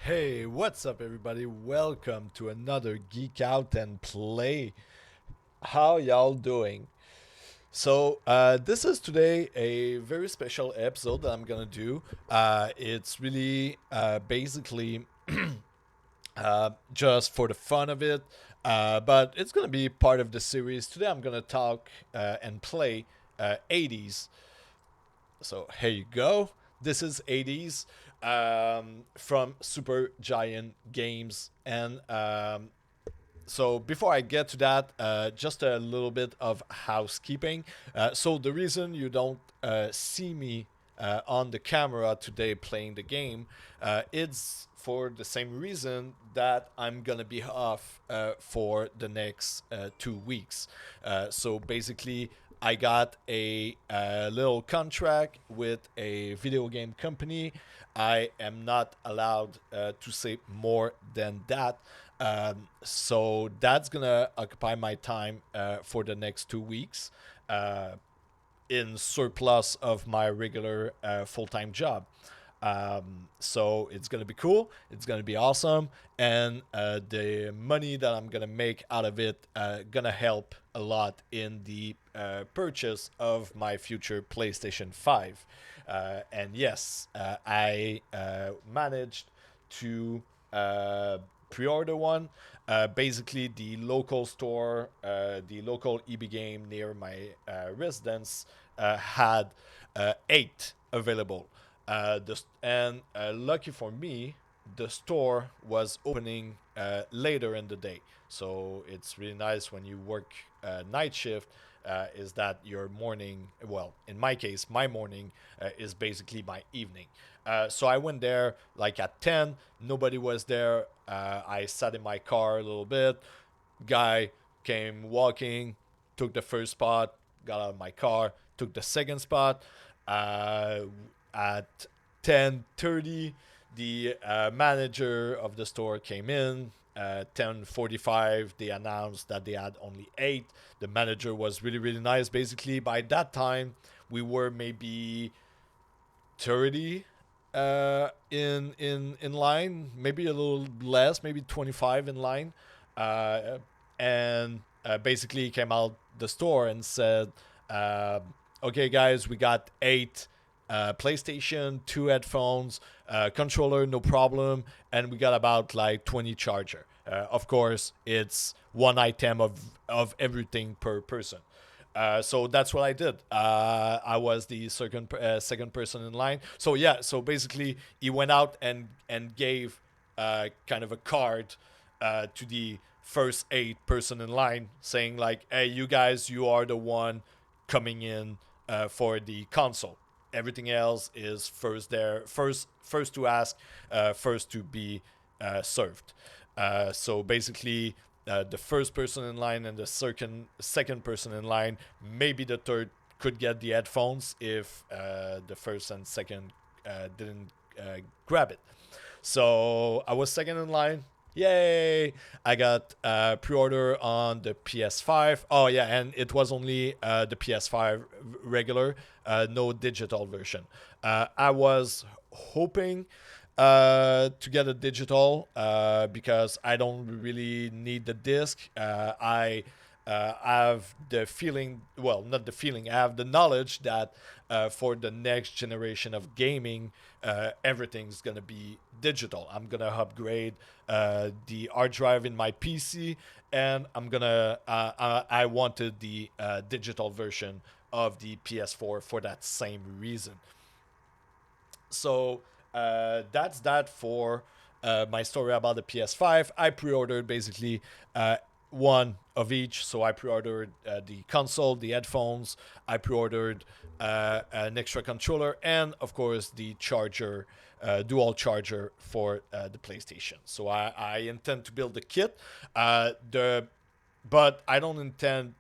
Hey, what's up, everybody? Welcome to another Geek Out and Play. How y'all doing? This is today a very special episode that I'm gonna do. It's really basically just for the fun of it, but it's gonna be part of the series. Today, I'm gonna talk and play 80s. So here you go. This is 80s from Super Giant Games. And before I get to that, just a little bit of housekeeping. So the reason you don't see me on the camera today playing the game, it's for the same reason that I'm gonna be off for the next 2 weeks. So basically, I got a little contract with a video game company. I am not allowed to say more than that. So that's gonna occupy my time for the next 2 weeks, in surplus of my regular full-time job. So it's gonna be cool. It's gonna be awesome, and the money that I'm gonna make out of it gonna help a lot in the purchase of my future PlayStation 5. And yes, I managed to pre-order one. Basically, the local store, the local EB game near my residence had eight available. Lucky for me, the store was opening later in the day. So it's really nice when you work night shift. Is that your morning? Well, in my case, my morning is basically my evening. So I went there like at 10. Nobody was there. I sat in my car a little bit. Guy came walking, took the first spot, got out of my car, took the second spot. Uh, at 10:30, the manager of the store came in. 10:45, they announced that they had only eight. The manager was really, really nice. Basically, by that time, we were maybe 30 in line, maybe a little less, maybe 25 in line. And basically came out the store and said, uh, okay, guys, we got eight PlayStation, two headphones, controller, no problem, and we got about like 20 charger. Of course, it's one item of everything per person. So that's what I did. I was the second person in line. So yeah, so basically he went out and gave kind of a card to the first eight person in line, saying like, "Hey, you guys, you are the one coming in for the console. Everything else is first there, first to ask, first to be served." So basically, the first person in line and the second person in line, maybe the third could get the headphones if the first and second didn't grab it. So I was second in line. Yay! I got pre-order on the PS5. Oh yeah, and it was only the PS5 regular, no digital version. I was hoping to get a digital because I don't really need the disc. I have the feeling, well, not the feeling, I have the knowledge that for the next generation of gaming, everything's going to be digital. I'm going to upgrade the hard drive in my PC, and I wanted the digital version of the PS4 for that same reason. So that's that for my story about the PS5. I pre-ordered basically one of each. So I pre-ordered the console, the headphones. I pre-ordered an extra controller, and of course the charger, dual charger for the PlayStation. So I intend to build the kit. But I don't intend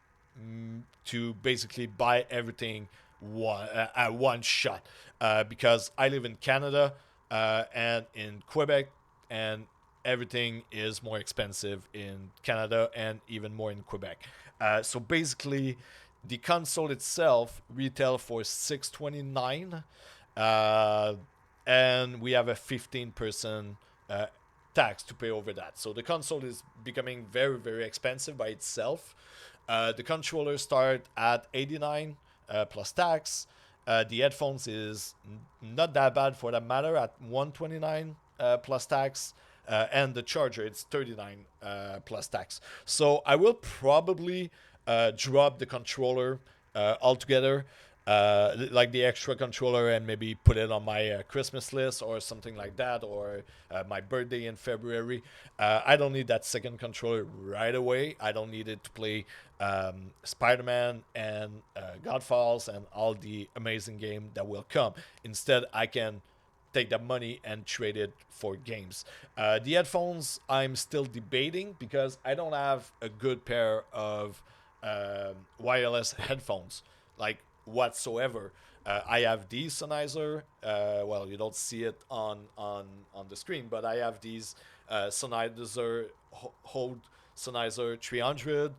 to basically buy everything at one shot because I live in Canada and in Quebec, and everything is more expensive in Canada and even more in Quebec. So basically, the console itself retail for $629, uh, and we have a 15% uh, tax to pay over that. So the console is becoming very, very expensive by itself. The controller start at 89 plus tax. The headphones is not that bad for that matter at 129 plus tax. And the charger it's 39 plus tax. So I will probably drop the controller altogether, like the extra controller, and maybe put it on my Christmas list or something like that, or my birthday in February. I don't need that second controller right away. I don't need it to play Spider-Man and Godfalls and all the amazing game that will come. Instead, I can take that money and trade it for games. The headphones, I'm still debating because I don't have a good pair of wireless headphones, like whatsoever. I have these Sennheiser. Well, you don't see it on the screen, but I have these Sennheiser Hold Sennheiser 300.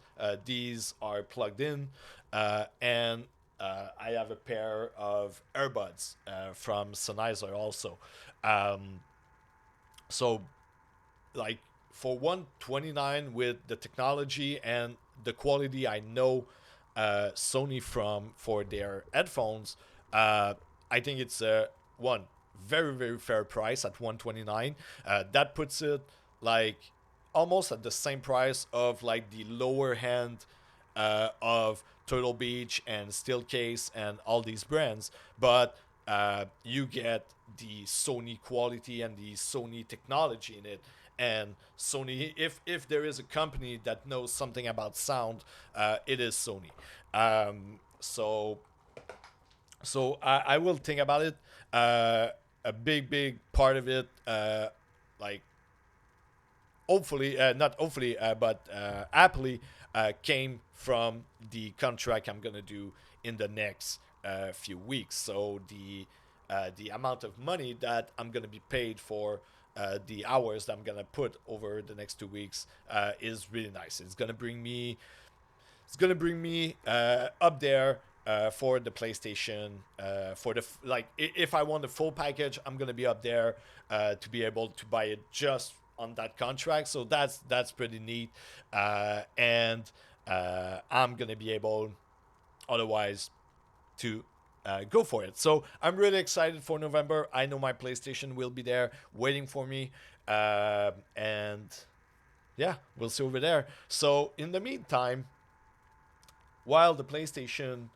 These are plugged in, and I have a pair of earbuds from Sennheiser also. Um, so like for 129 with the technology and the quality I know Sony from for their headphones, I think it's a one very very fair price at 129. That puts it like almost at the same price of like the lower hand of Turtle Beach and Steelcase and all these brands, but you get the Sony quality and the Sony technology in it. And Sony, if there is a company that knows something about sound, it is Sony. So I will think about it. A big part of it, like hopefully, not hopefully, but happily, came from the contract I'm gonna do in the next few weeks. So the amount of money that I'm gonna be paid for the hours that I'm gonna put over the next 2 weeks is really nice. It's gonna bring me up there for the PlayStation. For the like, if I want the full package, I'm gonna be up there to be able to buy it just on that contract. So that's pretty neat, and I'm gonna be able otherwise to go for it. So I'm really excited for November. I know my PlayStation will be there waiting for me, and yeah, we'll see over there. So in the meantime, while the PlayStation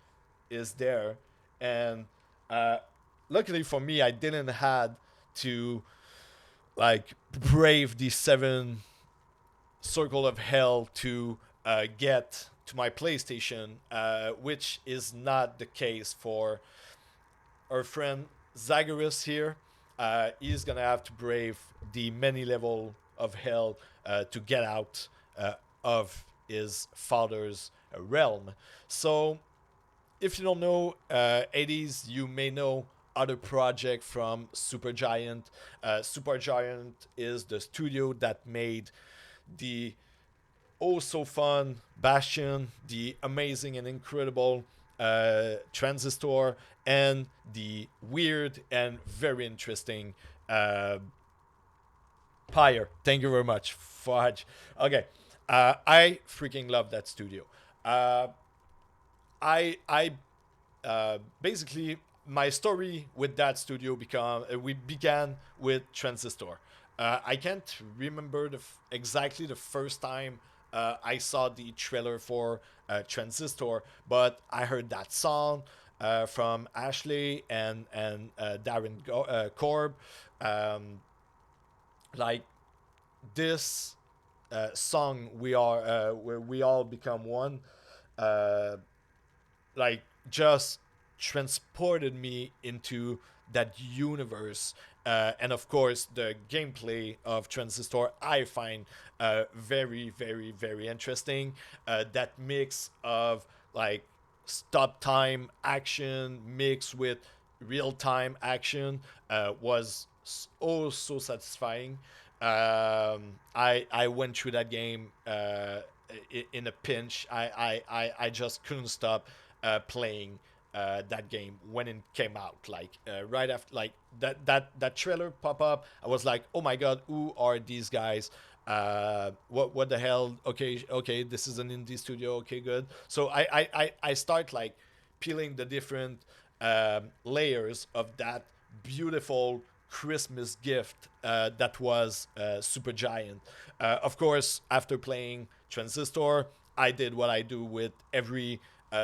is there, and uh, luckily for me, I didn't had to like brave the seven circle of hell to get to my PlayStation, which is not the case for our friend Zagorus here. He's gonna have to brave the many level of hell to get out of his father's realm. So if you don't know HADES, you may know other project from Supergiant. Supergiant is the studio that made the oh so fun Bastion, the amazing and incredible Transistor, and the weird and very interesting Pyre. Thank you very much, Fudge. Okay, I freaking love that studio. Uh, I basically my story with that studio we began with Transistor. I can't remember exactly the first time I saw the trailer for Transistor, but I heard that song from Ashley and Darren Korb. Um, like this song, we are where we all become one. Uh, like just transported me into that universe. And of course, the gameplay of Transistor I find very, very, very interesting. That mix of like stop time action mixed with real time action was so satisfying. I went through that game in a pinch. I just couldn't stop playing that game when it came out. Like right after, like that trailer pop up, I was like, oh my god, who are these guys? What the hell? Okay, okay, this is an indie studio. Okay, good. So I start like peeling the different layers of that beautiful Christmas gift that was Supergiant. Of course, after playing Transistor, I did what I do with every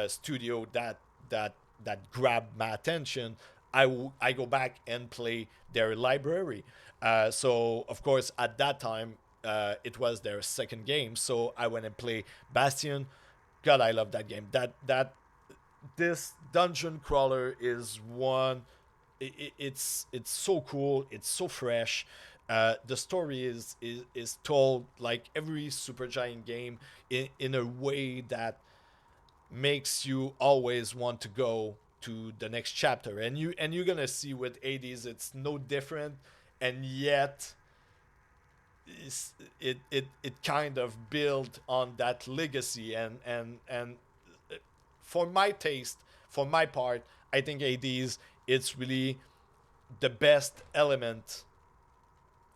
studio that that grabbed my attention. I go back and play their library. So of course at that time it was their second game. So I went and play Bastion. God, I love that game. That this dungeon crawler is one. It's so cool. It's so fresh. The story is told like every Supergiant game in a way that makes you always want to go to the next chapter. And you're gonna see with Hades it's no different, and yet it kind of built on that legacy. And for my taste, for my part, I think Hades it's really the best element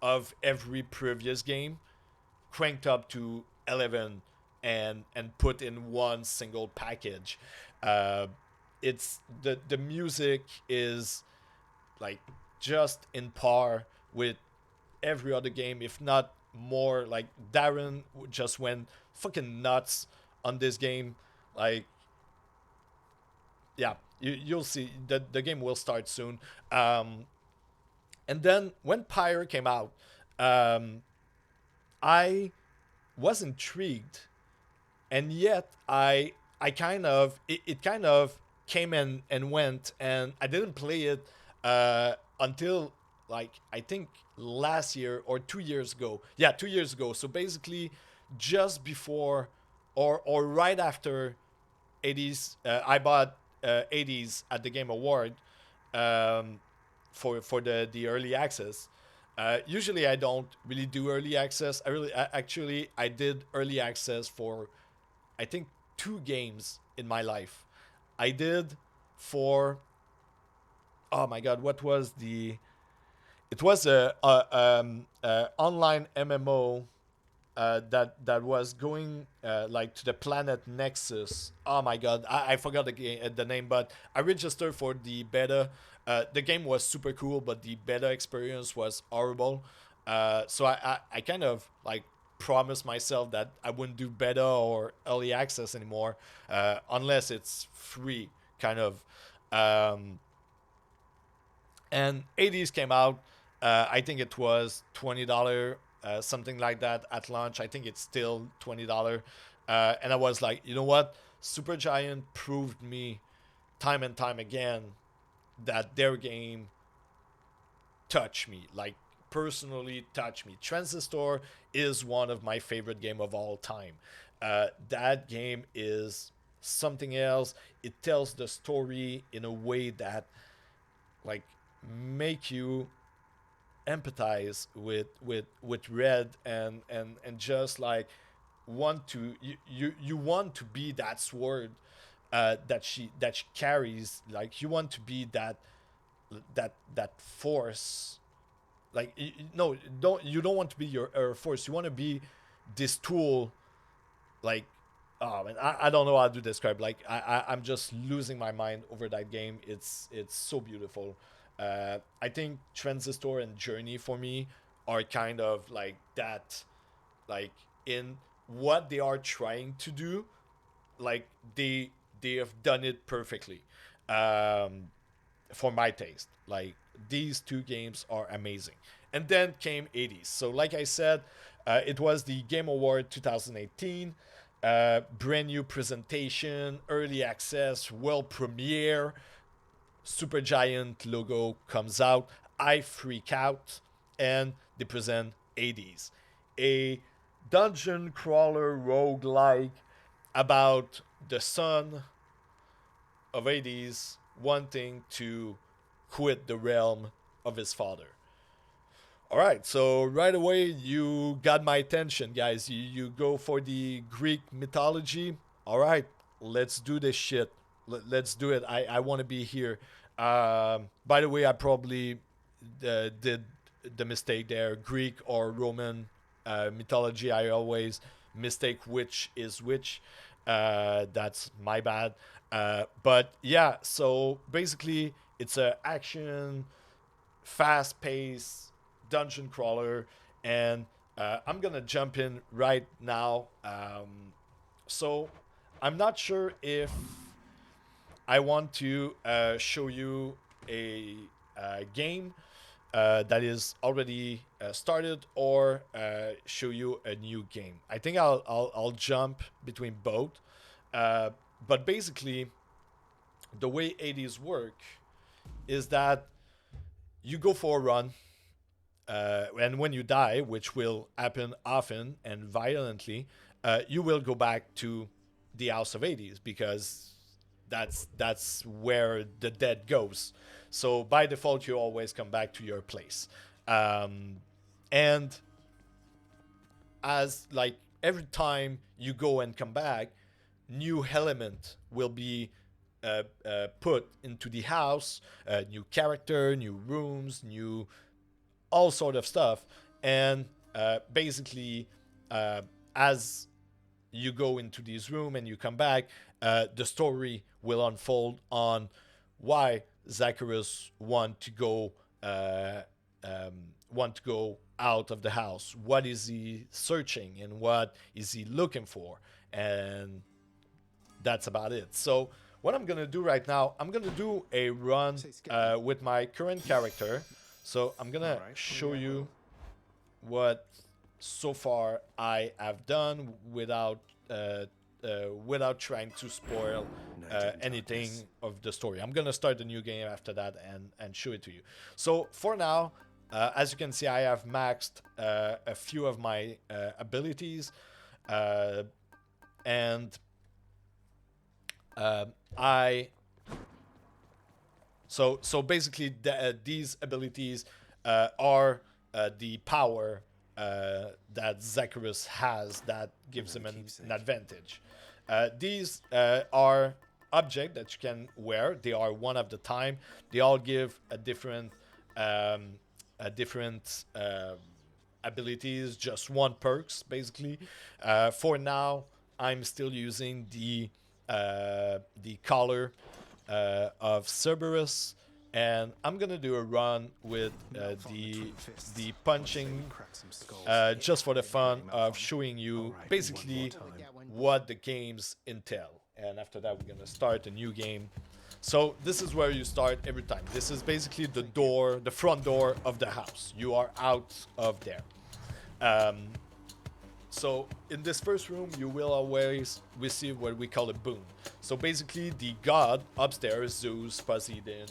of every previous game cranked up to 11 and put in one single package. uh, it's the music is like just in par with every other game, if not more. Like Darren just went fucking nuts on this game. Like yeah, you'll see the game will start soon. And then when Pyre came out, um, I was intrigued, and yet I kind of it kind of came and went, and I didn't play it until like I think last year or 2 years ago. Yeah, 2 years ago. So basically, just before or right after 80s, I bought 80s at the Game Award um, for the early access. Usually I don't really do early access. Actually I did early access for I think two games in my life. I did for oh my god, what was the? It was a online MMO that was going like to the planet Nexus. Oh my god, I forgot the name, but I registered for the beta. The game was super cool, but the beta experience was horrible. So I kind of like promised myself that I wouldn't do beta or early access anymore unless it's free, kind of. Um, and 80s came out. I think it was $20, something like that at launch. I think it's still $20. And I was like, you know what? Supergiant proved me time and time again that their game touched me, like personally touched me. Transistor is one of my favorite game of all time. That game is something else. It tells the story in a way that like make you empathize with Red and just like want to you want to be that sword that she carries. Like you want to be that force. Like no, don't want to be your force. You want to be this tool. Like oh man, I don't know how to describe. Like I'm just losing my mind over that game. It's so beautiful. I think Transistor and Journey for me are kind of like that, like in what they are trying to do. Like they have done it perfectly, um, for my taste. Like these two games are amazing. And then came 80s. So like I said, it was the Game Award 2018. Brand new presentation, early access, world premiere. Supergiant logo comes out. I freak out, and they present 80s, a dungeon crawler roguelike about the son of 80s wanting to quit the realm of his father. All right, so right away you got my attention, guys. You go for the Greek mythology. All right, let's do this shit. let's do it. I want to be here. By the way, I probably did the mistake there. Greek or Roman mythology. I always mistake which is which. That's my bad. But yeah, so basically, it's a action, fast-paced dungeon crawler, and I'm gonna jump in right now. So I'm not sure if I want to show you a game that is already started, or show you a new game. I think I'll jump between both. Uh, but basically, the way HADES work is that you go for a run, and when you die, which will happen often and violently, you will go back to the House of Hades, because that's where the dead goes. So by default, you always come back to your place, and as like every time you go and come back, new element will be put into the house, new character, new rooms, new all sort of stuff, and basically, as you go into this room and you come back, the story will unfold on why Zacharias want to go out of the house. What is he searching and what is he looking for? And that's about it. So what I'm gonna do right now, I'm gonna do a run with my current character. So I'm gonna show you what so far I have done without trying to spoil anything of the story. I'm gonna start a new game after that and show it to you. So for now, as you can see, I have maxed a few of my abilities, and I so basically these abilities are the power that Zacharias has that gives him an advantage. These are objects that you can wear. They are one at a time. They all give a different abilities, just one perks basically. For now, I'm still using the collar of Cerberus, and I'm gonna do a run with the punching, just for the fun of showing you basically what the games entail. And after that, we're gonna start a new game. So this is where you start every time. This is basically the door, the front door of the house. You are out of there. So in this first room, you will always receive what we call a boon. So basically, the god upstairs, Zeus, Poseidon,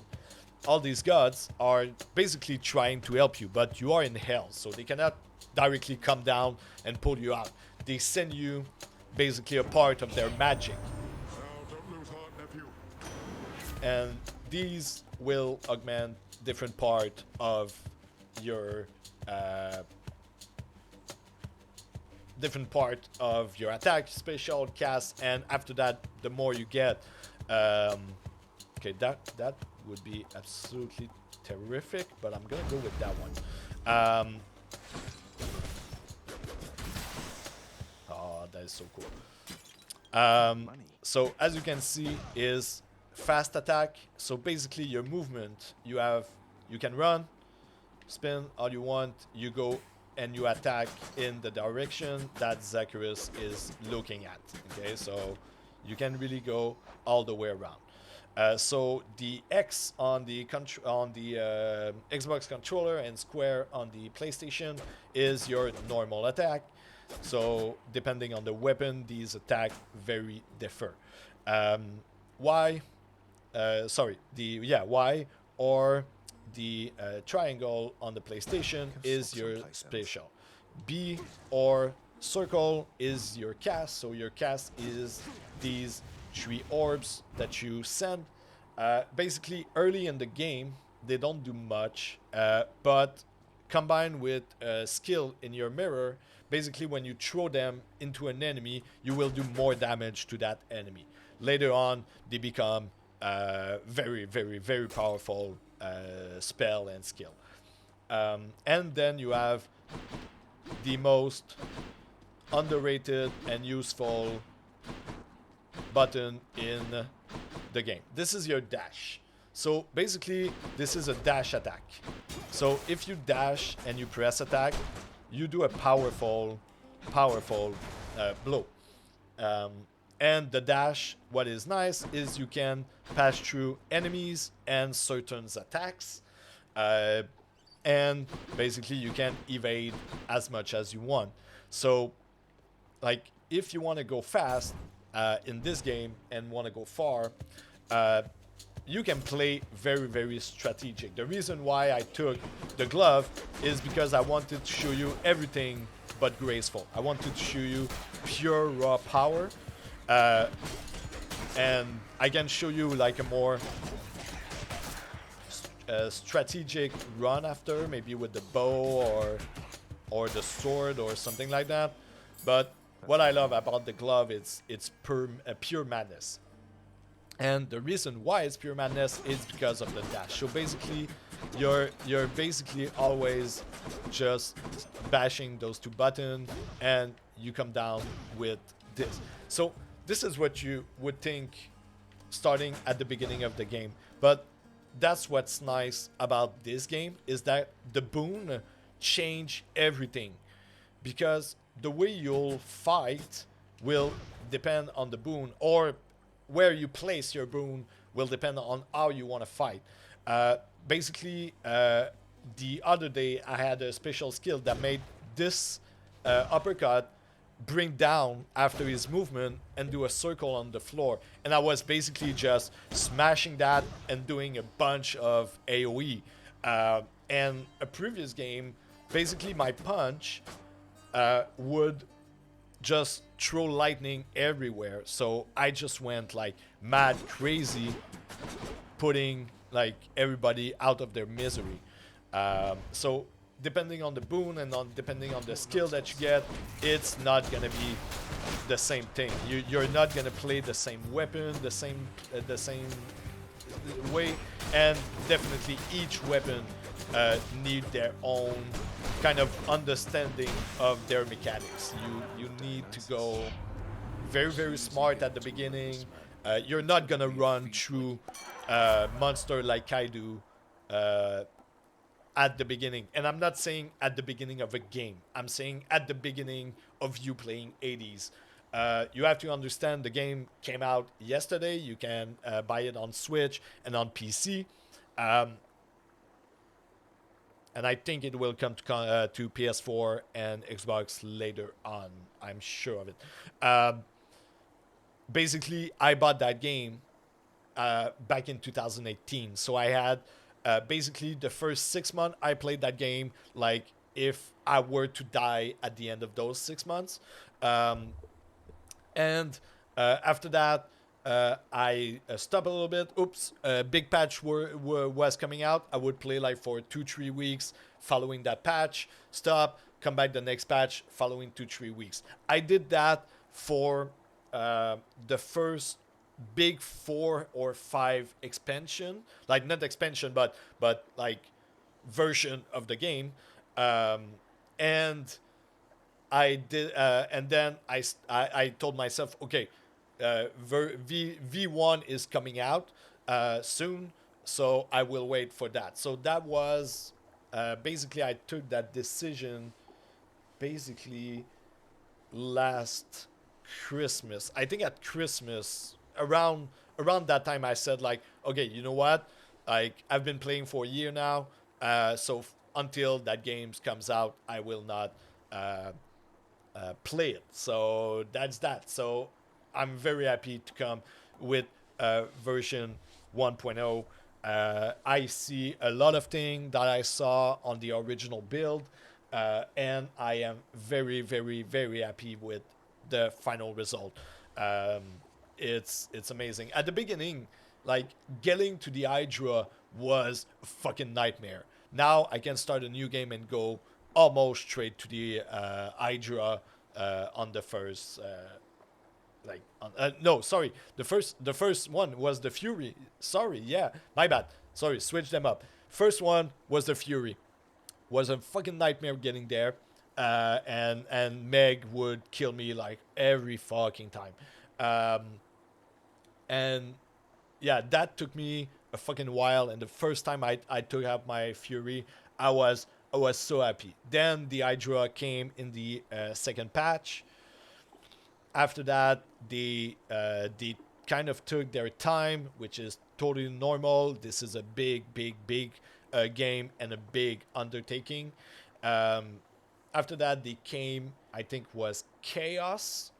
all these gods are basically trying to help you, but you are in hell, so they cannot directly come down and pull you out. They send you basically a part of their magic. And these will augment different part of your attack, special, cast, and after that, the more you get. Okay, that would be absolutely terrific, but I'm gonna go with that one. Oh, that is so cool. So as you can see, is fast attack. So basically, your movement, you can run, spin all you want, you go and you attack in the direction that Zacharias is looking at. Okay, so you can really go all the way around. So the X on the Xbox controller and square on the PlayStation is your normal attack. So depending on the weapon, these attack very differ. Y or the triangle on the PlayStation is your special. B or circle is your cast. So your cast is these 3 orbs that you send. Basically, early in the game, they don't do much, but combined with skill in your mirror, basically when you throw them into an enemy, you will do more damage to that enemy. later on they become very, very, very powerful spell and skill. And then you have the most underrated and useful button in the game. This is your dash. So basically, this is a dash attack. So if you dash and you press attack, you do a powerful, powerful blow. Um, and the dash, what is nice is you can pass through enemies and certain attacks. Uh, and basically, you can evade as much as you want. So, like, if you want to go fast in this game and want to go far, uh, you can play very, very strategic. The reason why I took the glove is because I wanted to show you everything but graceful. I wanted to show you pure raw power. Uh, and I can show you like a more strategic run after, maybe with the bow or the sword or something like that. But what I love about the glove is it's pure madness. And the reason why it's pure madness is because of the dash. So basically, you're basically always just bashing those two buttons, and you come down with this. So this is what you would think starting at the beginning of the game. But that's what's nice about this game is that the boon change everything, because the way you'll fight will depend on the boon, or where you place your boon will depend on how you want to fight. Basically, the other day I had a special skill that made this uppercut bring down after his movement and do a circle on the floor. And I was basically just smashing that and doing a bunch of AoE. And a previous game, basically my punch would just throw lightning everywhere. So I just went like mad crazy, putting like everybody out of their misery. So depending on the boon and depending on the skill that you get, it's not gonna be the same thing. You're not gonna play the same weapon, the same way, and definitely each weapon need their own kind of understanding of their mechanics. You need to go very, very smart at the beginning. You're not gonna run through monster like I do at the beginning. And I'm not saying at the beginning of a game. I'm saying at the beginning of you playing HADES. You have to understand the game came out yesterday. You can buy it on Switch and on PC. And I think it will come to PS4 and Xbox later on. I'm sure of it. Basically, I bought that game back in 2018. So I had basically the first 6 months I played that game like if I were to die at the end of those 6 months. And after that, I stopped a little bit. Oops, big patch was coming out. I would play like for 2-3 weeks following that patch, stop, come back the next patch following 2-3 weeks. I did that for the first big 4 or 5 expansion, like not expansion, but like version of the game. And I did, and then I told myself, okay, V1 is coming out soon, so I will wait for that. So that was basically I took that decision basically last Christmas. I think at Christmas around that time I said like, okay, you know what? Like I've been playing for a year now, so until that game comes out, I will not play it. So that's that. So I'm very happy to come with version 1.0. I see a lot of things that I saw on the original build, and I am very, very, very happy with the final result. Um, it's amazing. At the beginning, like getting to the Hydra was a fucking nightmare. Now I can start a new game and go almost straight to the Hydra on the first like no, sorry, the first one was the Fury. Sorry, yeah, my bad. Sorry, switch them up. First one was the Fury. Was a fucking nightmare getting there, and Meg would kill me like every fucking time, um, and yeah, that took me a fucking while. And the first time I took out my Fury, I was so happy. Then the Hydra came in the second patch. After that, they kind of took their time, which is totally normal. This is a big game and a big undertaking. Um, After that, they came, I think, was Chaos.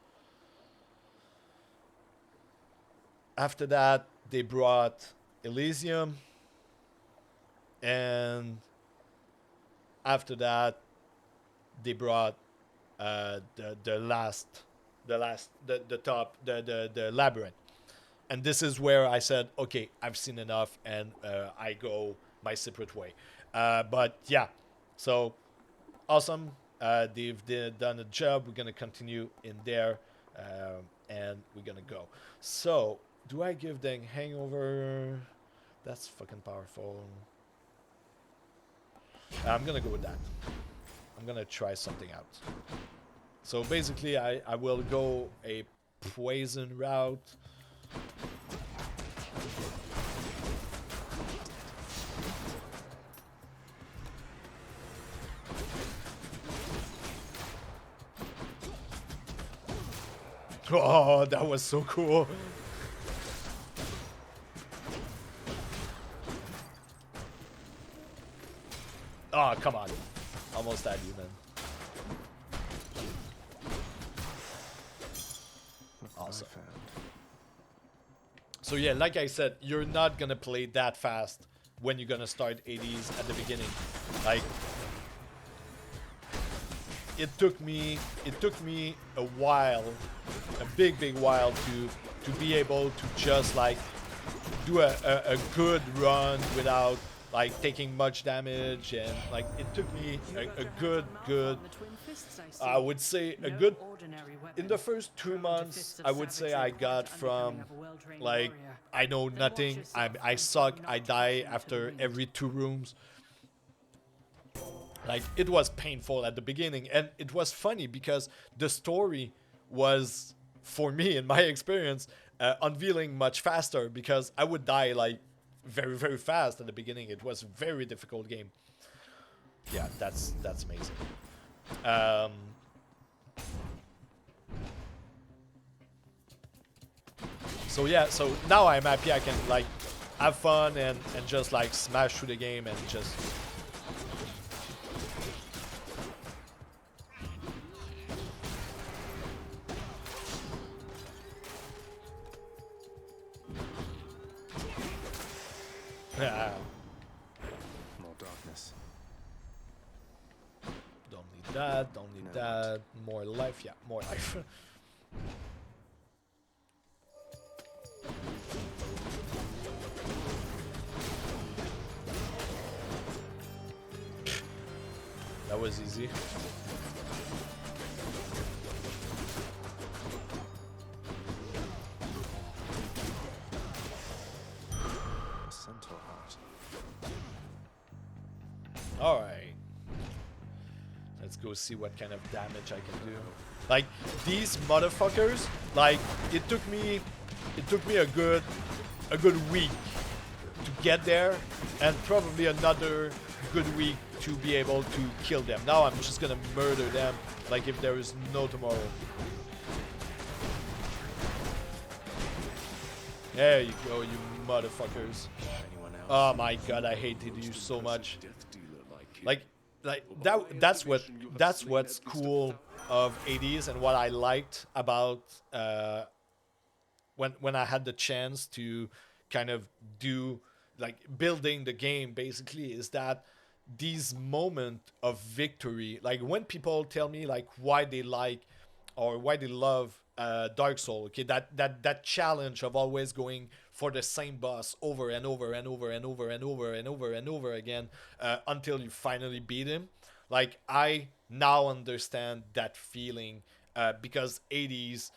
After that, they brought Elysium, and after that, they brought the top the labyrinth. And this is where I said, okay, I've seen enough, and I go my separate way. But yeah, so awesome. They've done a job. We're gonna continue in there, and we're gonna go. So, do I give the Hangover? That's fucking powerful. I'm gonna go with that. I'm gonna try something out. So basically, I will go a poison route. Oh, that was so cool. Oh, come on. Almost had you, man. Awesome. So yeah, like I said, you're not gonna play that fast when you're gonna start HADES at the beginning. Like, it took me a while, a big while to be able to just like do a good run without like taking much damage. And like it took me a good I would say a good in the first 2 months. I would say I got from like I know nothing, I suck, I die after every 2 rooms. Like it was painful at the beginning, and it was funny because the story was, for me in my experience, unveiling much faster because I would die like very fast at the beginning. It was a very difficult game. Yeah, that's amazing. Um, so yeah, so now I'm happy I can like have fun and just like smash through the game and just. Yeah. More darkness. Don't need that, don't need that. More life, yeah, more life. That was easy. Centaur heart. Alright. Let's go see what kind of damage I can do. Like, these motherfuckers, like, it took me a good week to get there, and probably another good week to be able to kill them. Now I'm just gonna murder them like if there is no tomorrow. There you go, you motherfuckers. Oh my god, I hated you so much. Like that's what's cool of HADES, and what I liked about when I had the chance to kind of do like building the game basically, is that these moment of victory, like when people tell me like why they like or why they love Dark Soul, okay, that challenge of always going for the same boss over and over and over and over and over and over and over again until you finally beat him. Like I now understand that feeling because HADES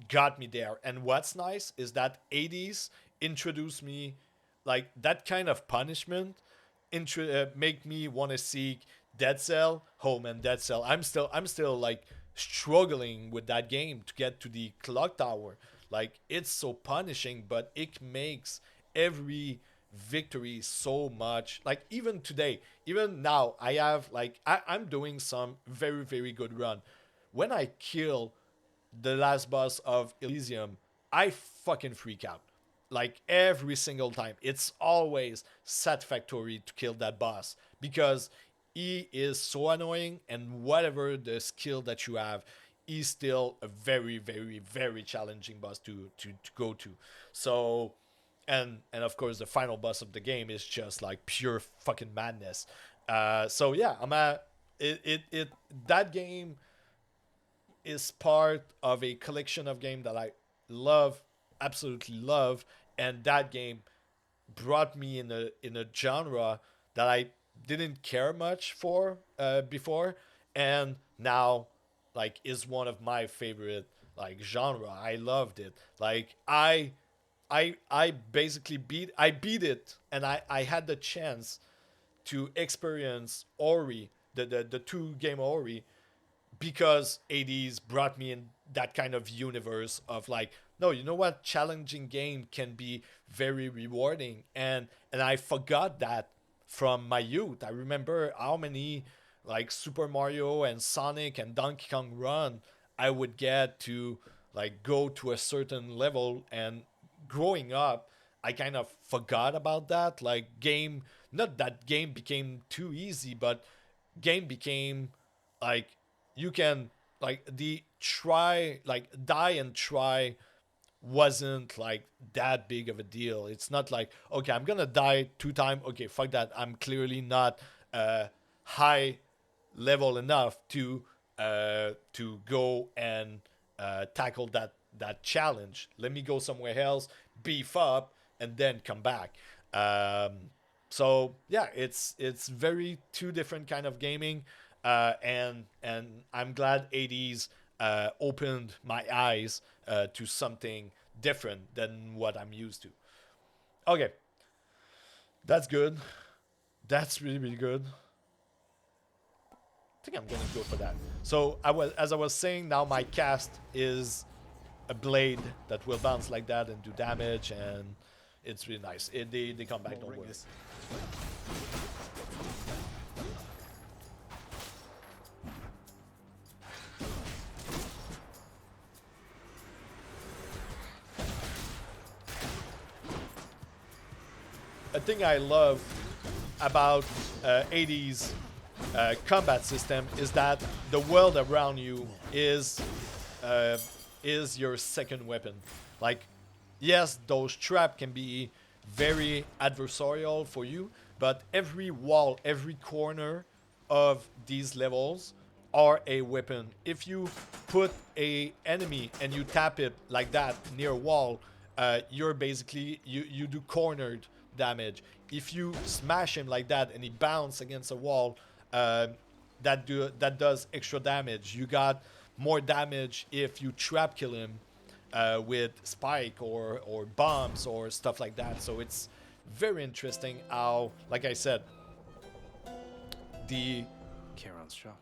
got me there. And what's nice is that Hades introduced me, like that kind of punishment make me want to seek Dead Cell. Oh man, Dead Cell. I'm still like struggling with that game to get to the clock tower. Like it's so punishing, but it makes every victory so much. Like even today, even now, I'm doing some very very good run. When I kill the last boss of Elysium, I fucking freak out. Like every single time. It's always satisfactory to kill that boss because he is so annoying, and whatever the skill that you have, he's still a very, very, very challenging boss to go to. So and of course the final boss of the game is just like pure fucking madness. So yeah, I'm a it that game is part of a collection of games that I love, absolutely love, and that game brought me in a genre that I didn't care much for before, and now like is one of my favorite like genre. I loved it. Like I basically beat it, and I had the chance to experience Ori, the two game Ori, because ADs brought me in that kind of universe of like, no, you know what, challenging game can be very rewarding, and I forgot that from my youth. I remember how many like Super Mario and Sonic and Donkey Kong Run I would get to like go to a certain level, and growing up I kind of forgot about that. Like game, not that game became too easy, but game became like you can like the try like die and try wasn't like that big of a deal. It's not like, okay, I'm gonna die 2 times. Okay, fuck that. I'm clearly not high level enough to go and tackle that challenge. Let me go somewhere else, beef up, and then come back. So yeah, it's very two different kind of gaming, and I'm glad 80s opened my eyes to something different than what I'm used to. Okay, that's good. That's really really good. I think I'm gonna go for that. So as I was saying, now my cast is a blade that will bounce like that and do damage, and it's really nice. They come back, don't worry. A thing I love about 80s combat system is that the world around you uh, is your second weapon. Like, yes, those traps can be very adversarial for you, but every wall, every corner of these levels are a weapon. If you put a enemy and you tap it like that near a wall, you're basically you do cornered damage. If you smash him like that and he bounce against a wall, that does extra damage. You got more damage if you trap kill him with spike or bombs or stuff like that. So it's very interesting how, like I said, the Kieran's shot.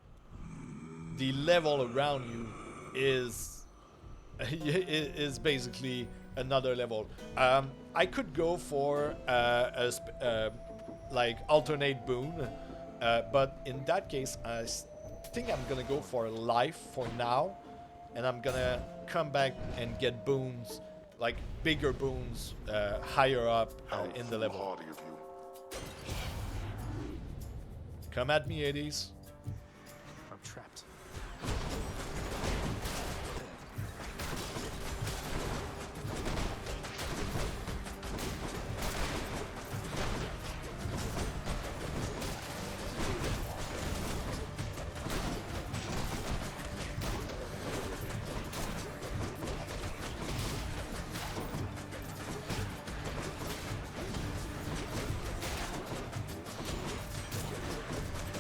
the level around you is is basically another level. I could go for like alternate boon, but in that case, think I'm gonna go for life for now, and I'm gonna come back and get boons, like bigger boons, higher up in the level. Come at me, 80s. I'm trapped.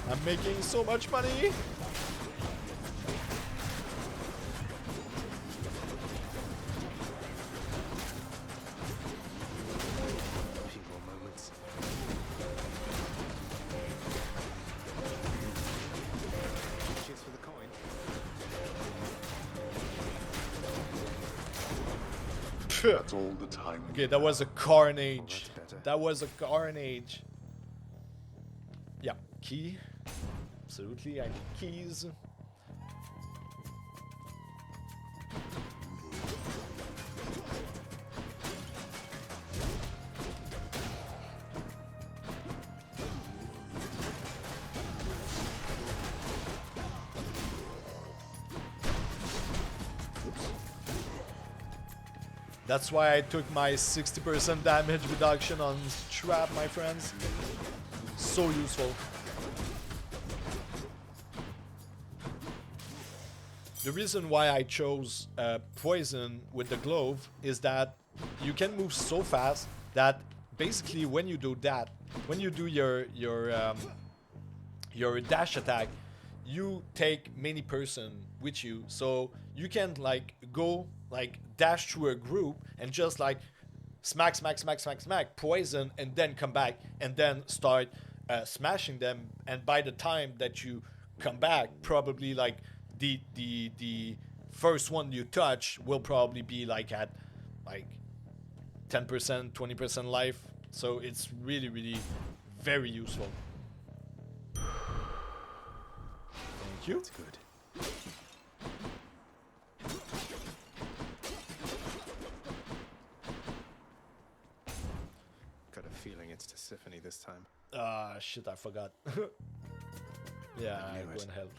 I'm making so much money. That's all the time. Okay, that was a carnage. that's better. That was a carnage. Yeah, key. Absolutely, I need keys. That's why I took my 60% damage reduction on trap, my friends. So useful. The reason why I chose poison with the glove is that you can move so fast that basically when you do that, when you do your dash attack, you take many person with you, so you can like go like dash through a group and just like smack, smack, smack, smack, smack, poison, and then come back and then start smashing them. And by the time that you come back, probably like the first one you touch will probably be like at like 10%, 20% life. So it's really, really very useful. Thank you. That's good. Got a feeling it's Tisiphone this time. Ah, shit, I forgot. Yeah, I knew go it. and help.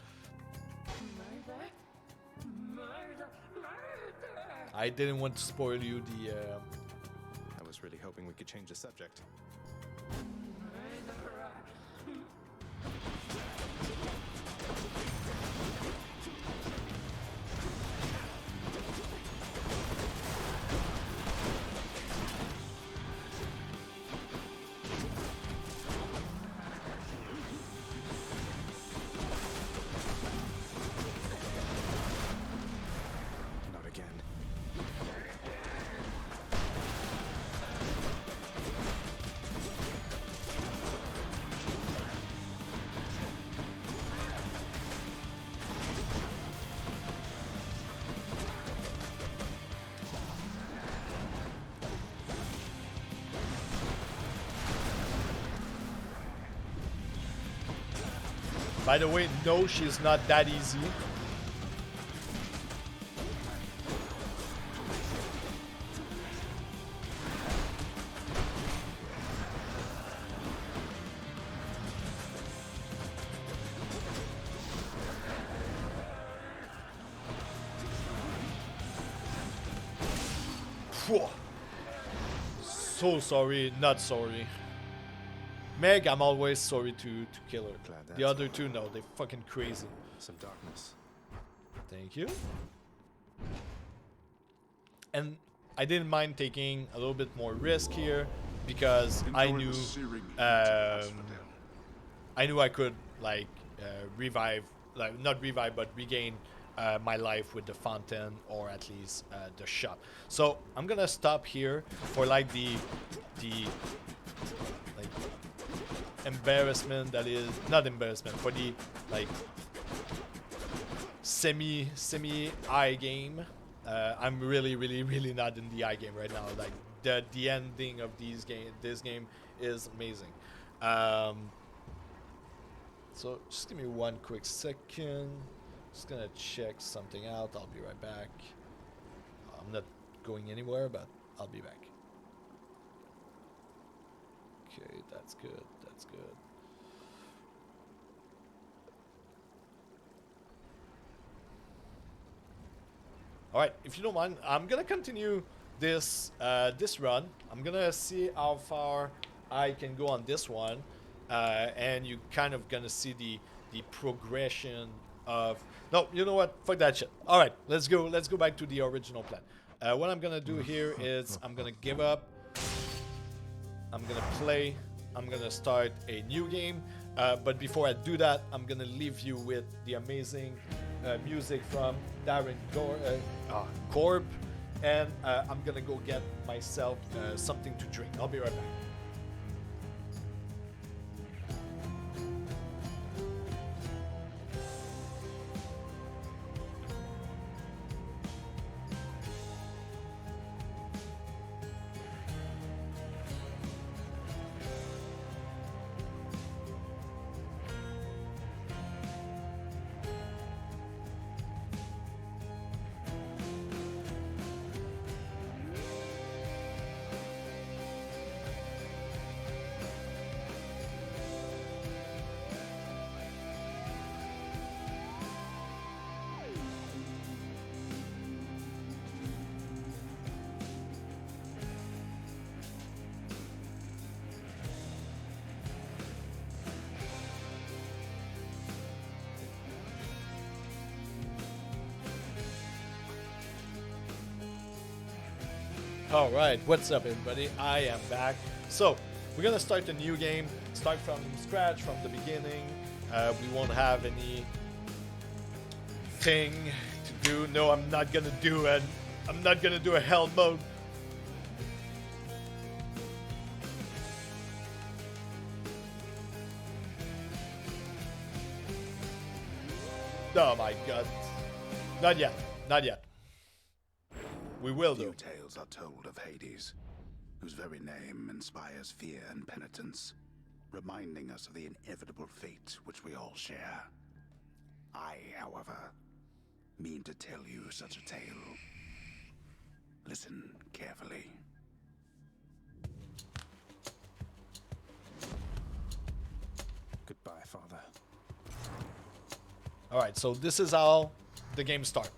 I didn't want to spoil you the. I was really hoping we could change the subject. Not again. By the way, no, she's not that easy. Phew. So sorry, not sorry. Meg, I'm always sorry to kill her. Glad The that's other two, no, they're fucking crazy. Some darkness. Thank you. And I didn't mind taking a little bit more risk here because I Enjoy knew the searing heat of Asphodel. I knew I could like revive, like not revive, but regain my life with the fountain or at least the shot. So I'm gonna stop here for like the like embarrassment that is not embarrassment for the like semi eye game. I'm really not in the eye game right now. Like the ending of this game is amazing. So just give me one quick second. Just gonna check something out. I'll be right back. I'm not going anywhere, but I'll be back. Okay, that's good. That's good. All right, if you don't mind, I'm gonna continue this this run. I'm gonna see how far I can go on this one, and you kind of gonna see the progression of. No, you know what? Fuck that shit. All right, let's go. Let's go back to the original plan. What I'm gonna do here is I'm gonna give up. I'm gonna play. I'm gonna start a new game. But before I do that, I'm gonna leave you with the amazing music from Darren Korb, and I'm gonna go get myself something to drink. I'll be right back. All right, what's up, everybody? I am back. So we're gonna start a new game. Start from scratch, from the beginning. We won't have any thing to do. No, I'm not gonna do it. I'm not gonna do a hell mode. Oh my god. Not yet. Not yet. We will Few do. tales are told of Hades, whose very name inspires fear and penitence, reminding us of the inevitable fate which we all share. I, however, mean to tell you such a tale. Listen carefully. Goodbye, Father. All right, so this is how the game starts.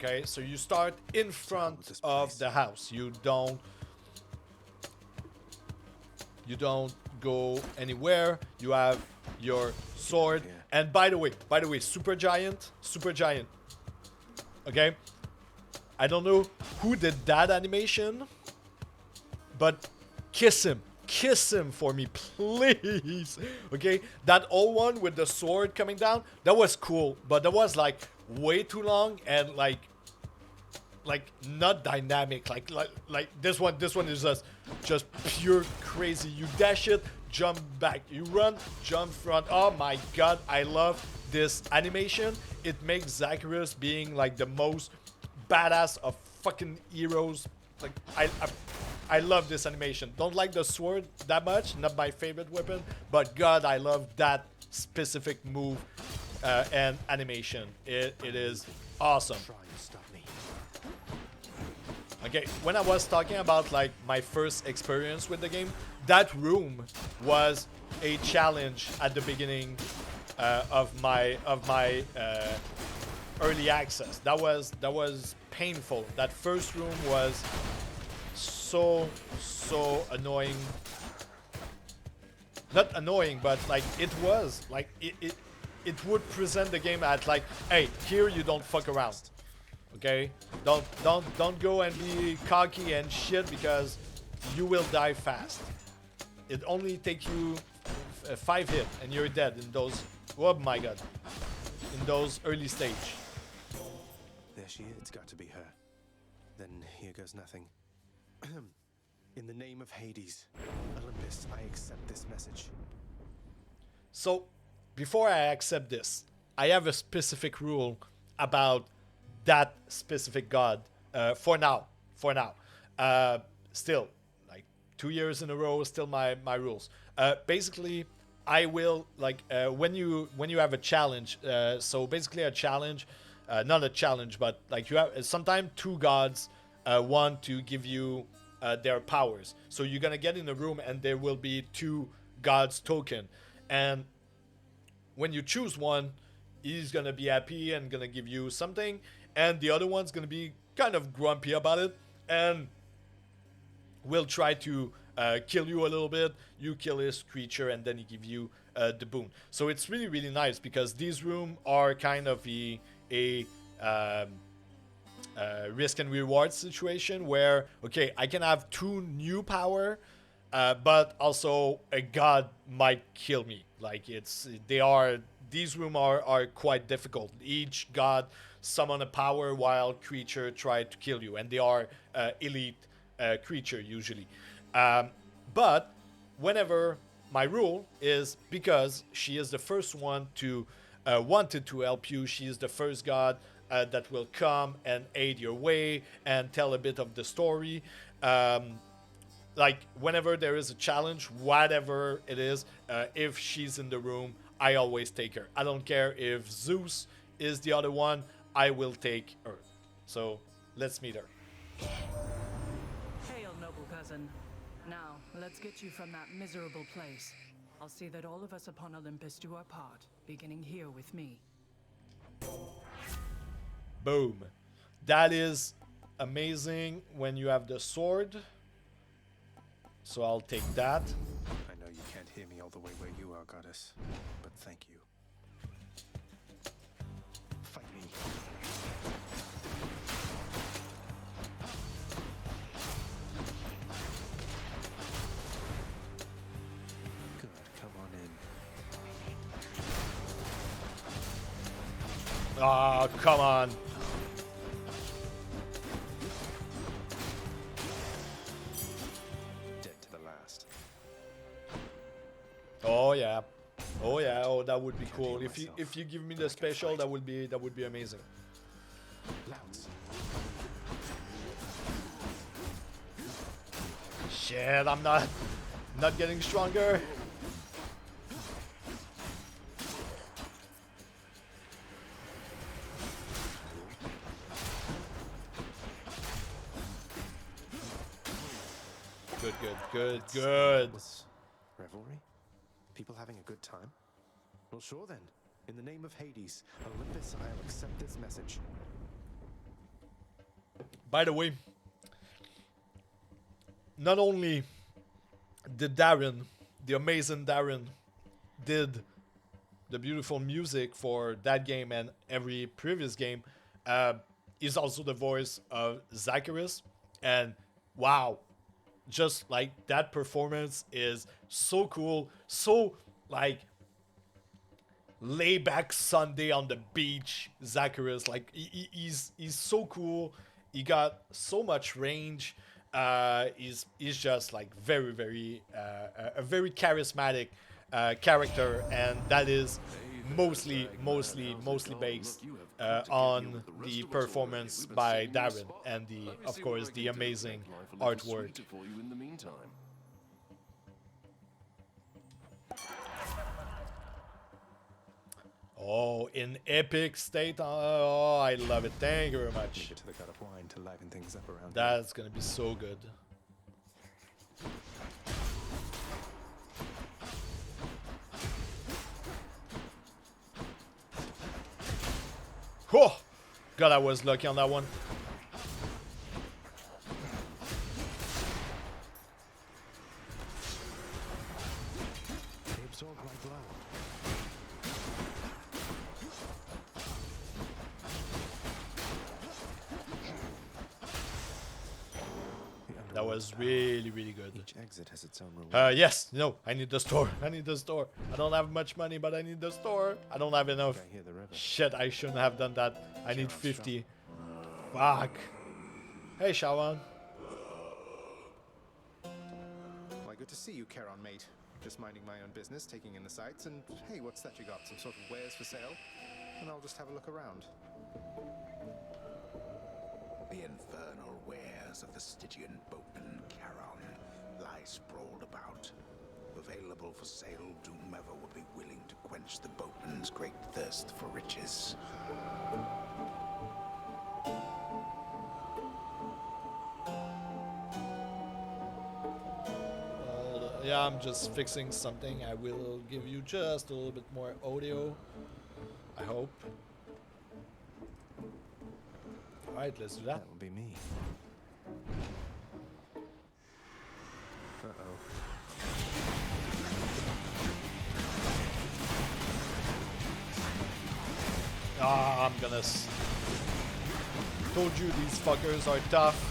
Okay, so you start in front this of place. the house. You don't go anywhere. You have your sword. Yeah. And by the way, super giant. Okay, I don't know who did that animation, but kiss him for me, please. Okay, that old one with the sword coming down, that was cool, but that was like way too long and like not dynamic. Like this one is just pure crazy. You dash it, jump back, you run, jump front. Oh my god, I love this animation. It makes Zacharias being like the most badass of fucking heroes. Like I love this animation. Don't like the sword that much, not my favorite weapon, but god, I love that specific move and animation. It is awesome. Try and stop me. Okay, when I was talking about like my first experience with the game, that room was a challenge at the beginning of my early access. That was painful. That first room was so annoying. Not annoying, but like it was like it would present the game at like, hey, here you don't fuck around. Okay, don't go and be cocky and shit because you will die fast. It only takes you 5 hits and you're dead in those. Oh my god, in those early stage. There she is. It's got to be her. Then here goes nothing. In the name of Hades, Olympus, I accept this message. So before I accept this, I have a specific rule about that specific god for now. Still, like 2 years in a row, still my rules. Basically, I will like when you have a challenge. So basically, a challenge, not a challenge, but like you have sometimes two gods want to give you their powers. So you're gonna get in a room and there will be two gods token, and when you choose one, he's gonna be happy and gonna give you something, and the other one's gonna be kind of grumpy about it and will try to kill you a little bit. You kill his creature and then he give you the boon. So it's really nice because these rooms are kind of a risk and reward situation where, okay, I can have 2 new power, but also a god might kill me. Like these rooms are quite difficult. Each god summon a power while creature try to kill you, and they are elite creature usually. But whenever my rule is, because she is the first one to wanted to help you, she is the first god that will come and aid your way and tell a bit of the story. Like whenever there is a challenge, whatever it is, if she's in the room, I always take her. I don't care if Zeus is the other one, I will take her. So let's meet her. Hail, noble cousin. Now, let's get you from that miserable place. I'll see that all of us upon Olympus do our part, beginning here with me. Boom. That is amazing when you have the sword. So I'll take that. I know you can't hear me all the way where you are, goddess, but thank you. Fight me. Oh, come on. Dead to the last. Oh yeah. Oh yeah. Oh, that would be cool. If you give me the special, that would be amazing. Louds. Shit, I'm not getting stronger. Good. Was revelry? People having a good time? Well, sure then. In the name of Hades, Olympus, I'll accept this message. By the way, not only did Darren, the amazing Darren, did the beautiful music for that game and every previous game, he's also the voice of Zacharias. And wow, just like that performance is so cool, so like layback Sunday on the beach. Zacharias, like he's so cool. He got so much range. He's just like very a very charismatic character, and that is mostly based on the performance by Darren and the, of course, the amazing artwork. Oh, in epic state. Oh, I love it. Thank you very much. Take it to the gut of wine to liven things up around here. That's gonna be so good. Oh, God, I was lucky on that one. They absorb like loud. That was really good. Each exit has its own reward. Yes, no, I need the store. I need the store. I don't have much money, but I need the store. I don't have enough. I hear the river. Shit, I shouldn't have done that. I need 50. Fuck. Hey, Shawan. Why, good to see you, Charon, mate. Just minding my own business, taking in the sights, and hey, what's that you got? Some sort of wares for sale? And I'll just have a look around. The infernal wares of the Stygian boatman Charon lie sprawled about. Available for sale to whomever would be willing to quench the boatman's great thirst for riches. Yeah, I'm just fixing something. I will give you just a little bit more audio, I hope. Alright, let's do that. That will be me. Uh-oh. Ah, I'm gonna told you these fuckers are tough.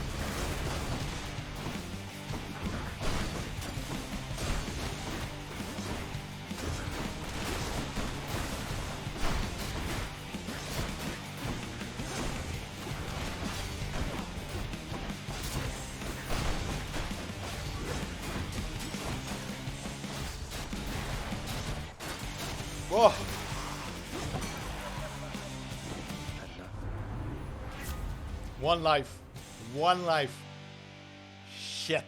Whoa. One life. One life. Shit.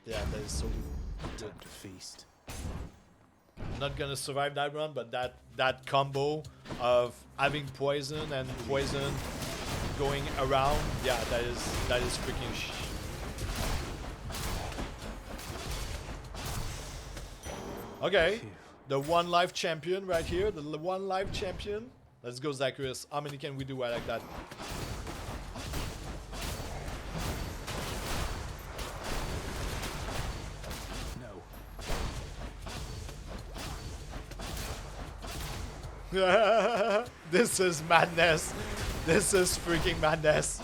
Yeah, that is so good. Time to feast. I'm not gonna survive that run, but that combo of having poison and poison going around, yeah, that is freaking Okay, the one life champion right here, the one life champion. Let's go, Zacharias. How many can we do like that? No. This is madness. This is freaking madness.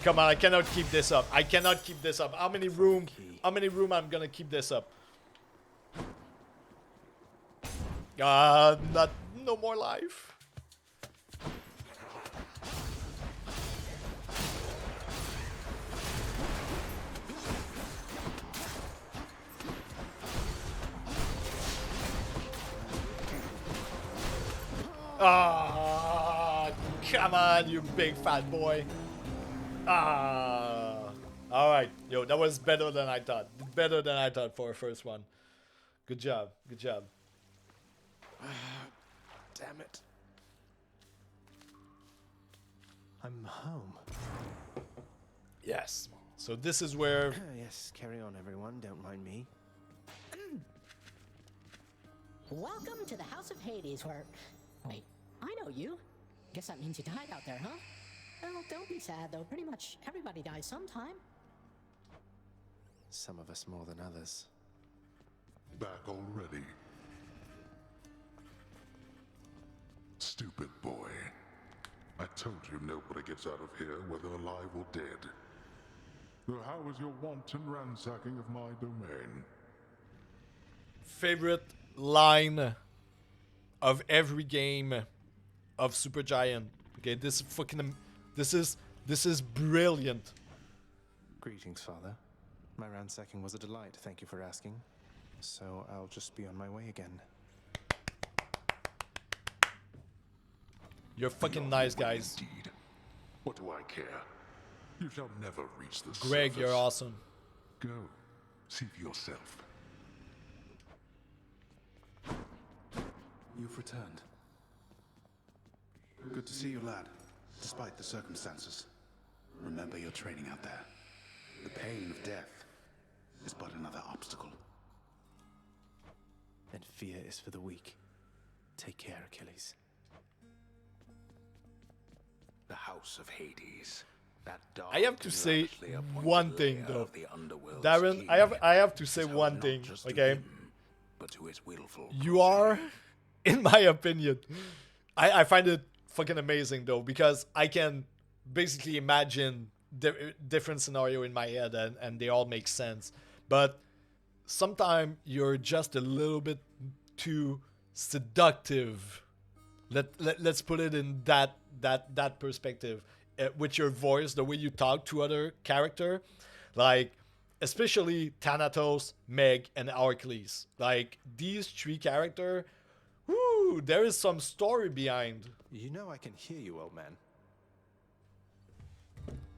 Come on, I cannot keep this up. I cannot keep this up. How many room I'm gonna keep this up? Not no more life. Ah, come on, you big fat boy. Ah. All right, yo, that was better than I thought. Better than I thought for a first one. Good job. Good job. Damn it. I'm home. Yes. So this is where Yes, carry on, everyone. Don't mind me. Welcome to the House of Hades, where... Wait, I know you. Guess that means you died out there, huh? Well, don't be sad, though. Pretty much everybody dies sometime. Some of us more than others. Back already. Stupid boy. I told you nobody gets out of here, whether alive or dead. Though how is your wanton ransacking of my domain? favorite line of every game of Supergiant. Okay, this is fucking this is brilliant. Greetings, Father. My ransacking was a delight, thank you for asking. So I'll just be on my way again. You're fucking nice, guys. Indeed. What do I care? You shall never reach the Greg, surface. you're awesome. Go. See for yourself. You've returned. Good to see you, lad. Despite the circumstances. Remember your training out there. The pain of death is but another obstacle. And fear is for the weak. Take care, Achilles. The House of Hades. That I have to say one thing though, Darren. Darren. I have to say one thing. Okay, But to his willful you are, in my opinion, I find it fucking amazing though, because I can basically imagine different scenario in my head and they all make sense. But sometimes you're just a little bit too seductive. Let's put it in that perspective. With your voice, the way you talk to other character, like especially Thanatos, Meg, and Hercules. Like these three character, whoo, there is some story behind. You know I can hear you, old man.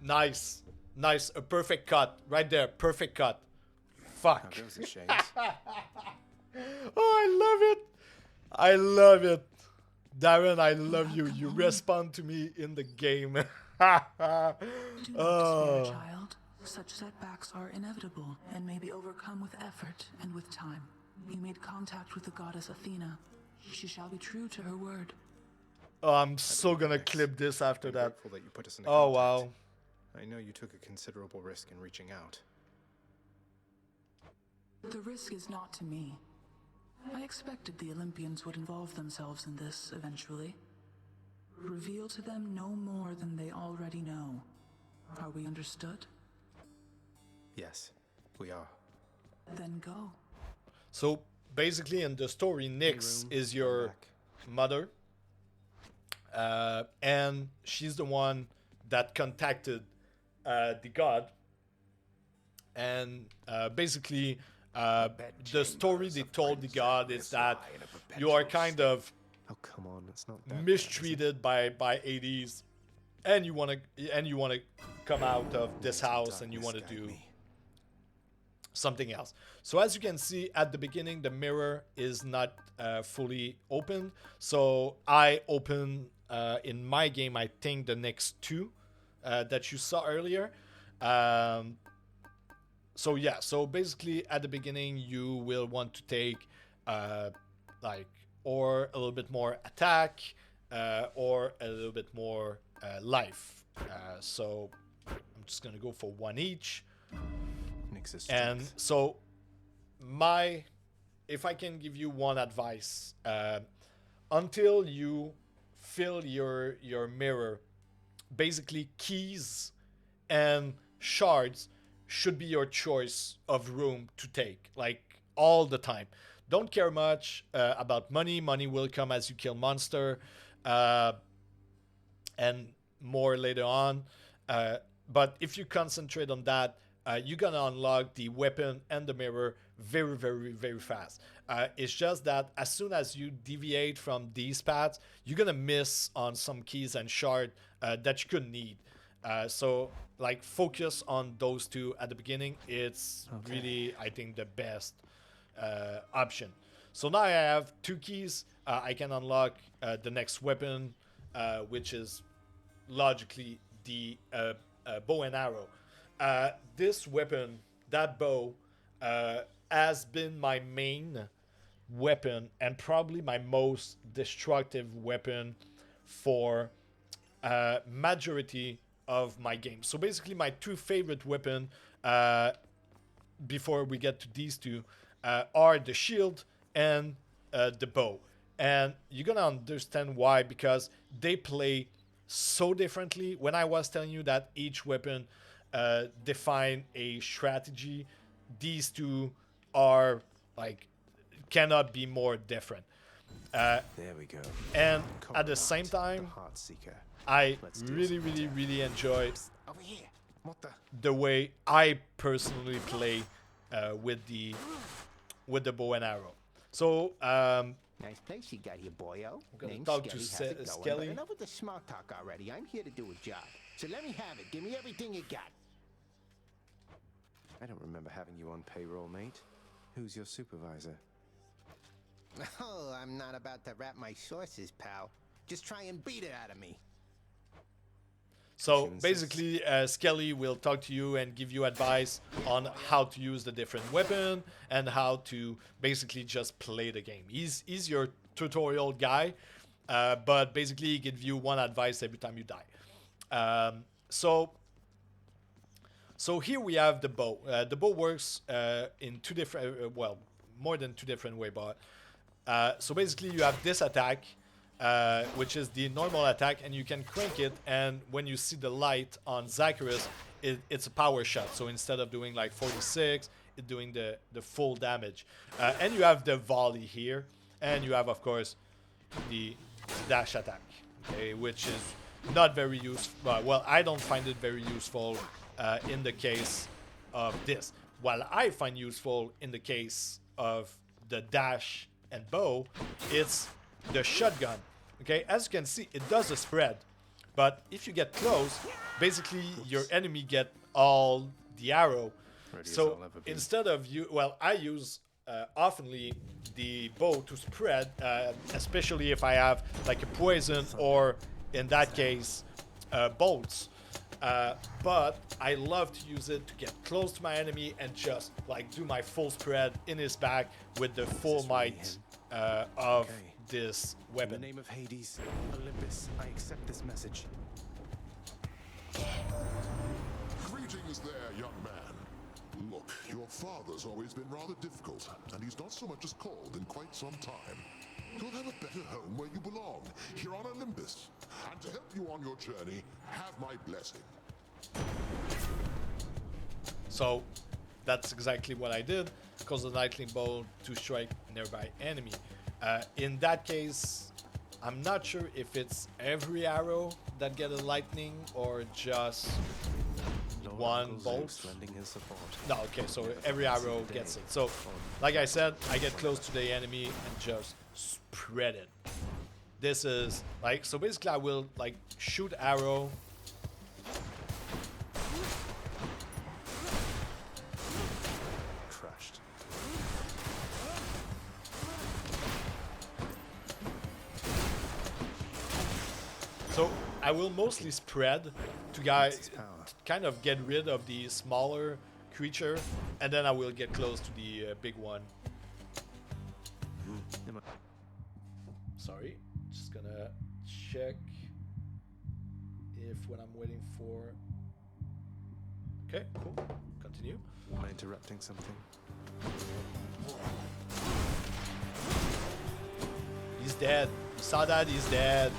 Nice, nice, a perfect cut right there, perfect cut. Fuck. How goes it, Shades? Oh, I love it, Darren. I love you. You respond to me in the game. Do not despair, Oh. child. Such setbacks are inevitable and may be overcome with effort and with time. You made contact with the goddess Athena. She shall be true to her word. Oh, I'm so gonna clip this after I'm that. grateful that you put us in Oh contact. wow. I know you took a considerable risk in reaching out. The risk is not to me. I expected the Olympians would involve themselves in this eventually. Reveal to them no more than they already know. Are we understood? Yes, we are. Then go. So basically, in the story, Nyx room, is come your back. mother, and she's the one that contacted the god. And basically, the story they told the god is that you are kind of Oh, come on, it's not that bad, is it? mistreated by Hades, and you wanna come out of this house and you wanna Darkness do guide me. something else. So as you can see at the beginning, the mirror is not fully open. So I open in my game, I think the next two that you saw earlier. So yeah, so basically at the beginning you will want to take like or a little bit more attack or a little bit more life. So I'm just gonna go for one each. Nyx's And strength. so if I can give you one advice, until you fill your mirror, basically keys and shards should be your choice of room to take, like all the time. don't care much about money. Money will come as you kill monster, and more later on. But if you concentrate on that, you're gonna unlock the weapon and the mirror very, very, very fast. It's just that as soon as you deviate from these paths, you're gonna miss on some keys and shard that you could need. So like focus on those two at the beginning. It's really, I think, the best option. So now I have 2 keys. I can unlock the next weapon, which is logically the bow and arrow. This weapon, that bow, has been my main weapon and probably my most destructive weapon for majority of my games. So basically my 2 favorite weapon, before we get to these 2, are the shield and the bow. And you're gonna understand why, because they play so differently. When I was telling you that each weapon define a strategy, these 2 are like cannot be more different. There we go. And at the Covenant, same time, the Heartseeker. I Let's do really, some really, attack. really enjoy Over here. What the way I personally play with the bow and arrow. So Nice place you got here, boyo. gonna Name's talk to Skelly. How's it going? Skelly. But enough with the small talk already. I'm here to do a job. So let me have it. Give me everything you got. I don't remember having you on payroll, mate. Who's your supervisor? Oh, I'm not about to wrap my sources, pal. Just try and beat it out of me. So basically, Skelly will talk to you and give you advice on how to use the different weapon and how to basically just play the game. He's your tutorial guy, but basically he gives you one advice every time you die. So here we have the bow. The bow works in 2 different, well, more than 2 different ways, but so basically you have this attack, which is the normal attack, and you can crank it, and when you see the light on Zacharias, it's a power shot. So instead of doing like 46, it's doing the full damage. And you have the volley here, and you have, of course, the dash attack, okay, which is not very useful. Well, I don't find it very useful in the case of this. While I find useful in the case of the dash and bow, it's the shotgun. Okay, as you can see, it does a spread, but if you get close, basically your enemy get all the arrow. Ready as So I'll ever be. instead of I use oftenly the bow to spread, especially if I have like a poison or in that case bolts. But I love to use it to get close to my enemy and just like do my full spread in his back with the full might of this In weapon. the name of Hades, Olympus, I accept this message. Greetings there, young man. Look, your father's always been rather difficult, and he's not so much as called in quite some time. You'll have a better home where you belong, here on Olympus. And to help you on your journey, have my blessing. So that's exactly what I did. Cause the lightning bolt to strike nearby enemy. In that case, I'm not sure if it's every arrow that get a lightning or just Lord one Uncle bolt. Zeus lending his support. No, okay, so every arrow gets it. So, like I said, I get close to the enemy and just spread it. This is like, so basically I will like shoot arrow. Crushed. So I will mostly spread to kind of get rid of the smaller creature, and then I will get close to the big one. Sorry, just gonna check if what I'm waiting for. Okay, cool. Continue. Am I interrupting something? He's dead. You saw that? He's dead.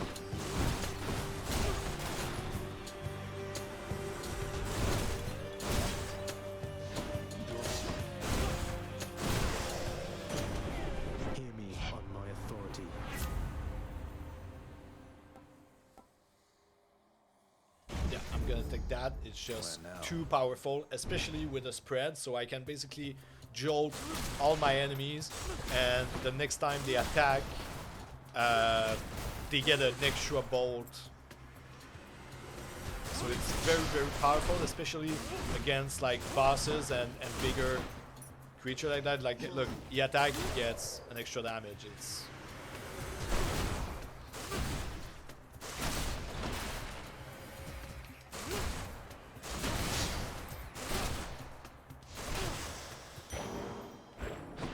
gonna take that. It's just Where now? too powerful, especially with a spread. So I can basically jolt all my enemies, and the next time they attack, they get an extra bolt. So it's very, very powerful, especially against like bosses and bigger creature like that. Like, look, he attacks, he gets an extra damage. It's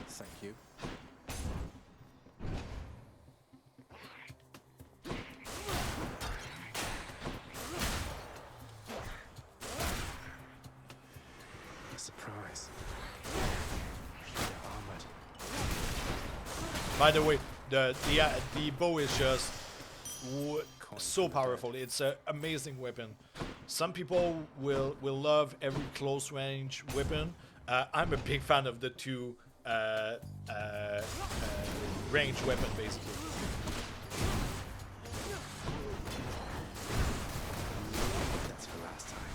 Thank you. A surprise. They're armored. By the way, the bow is just so powerful. It's an amazing weapon. Some people will love every close range weapon. I'm a big fan of the two range weapon, basically. That's for last time.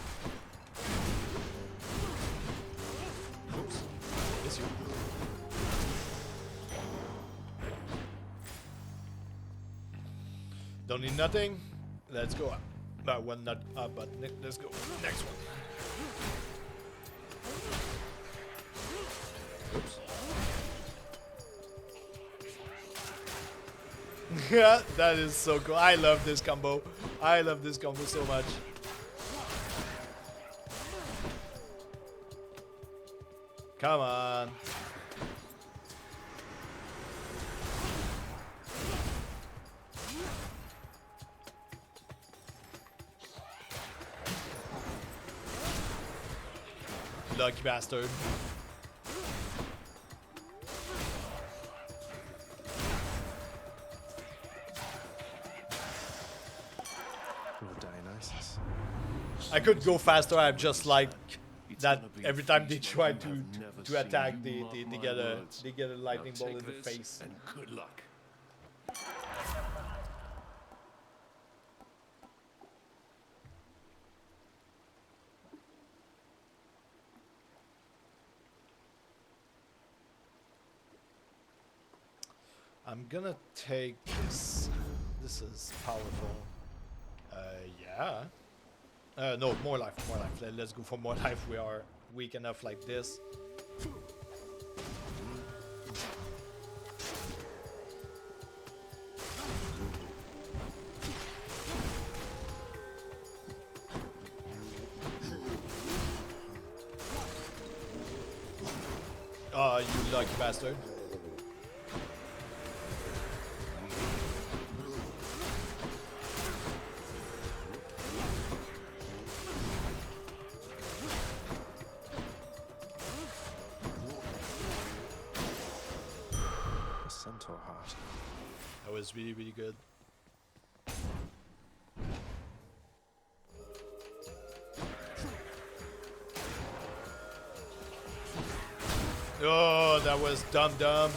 Oops. It's you. Don't need nothing. Let's go up. One not up, but let's go. Next one. Oops. Yeah, that is so cool. I love this combo. I love this combo so much. Come on. Lucky bastard. Lord Dionysus. I could go faster. I'm just like that. Every time they try to attack, they get a lightning bolt in the face. And good luck. I'm gonna take this. This is powerful. Yeah. No, more life, more life. Let's go for more life. We are weak enough like this. Oh, you lucky bastard. A centaur heart. That was really, really good. Oh, that was dumb.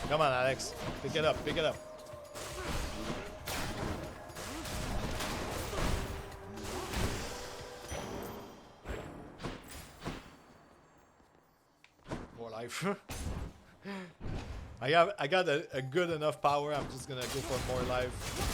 Come on, Alex. Pick it up, pick it up. More life. I got a good enough power. I'm just gonna go for more life.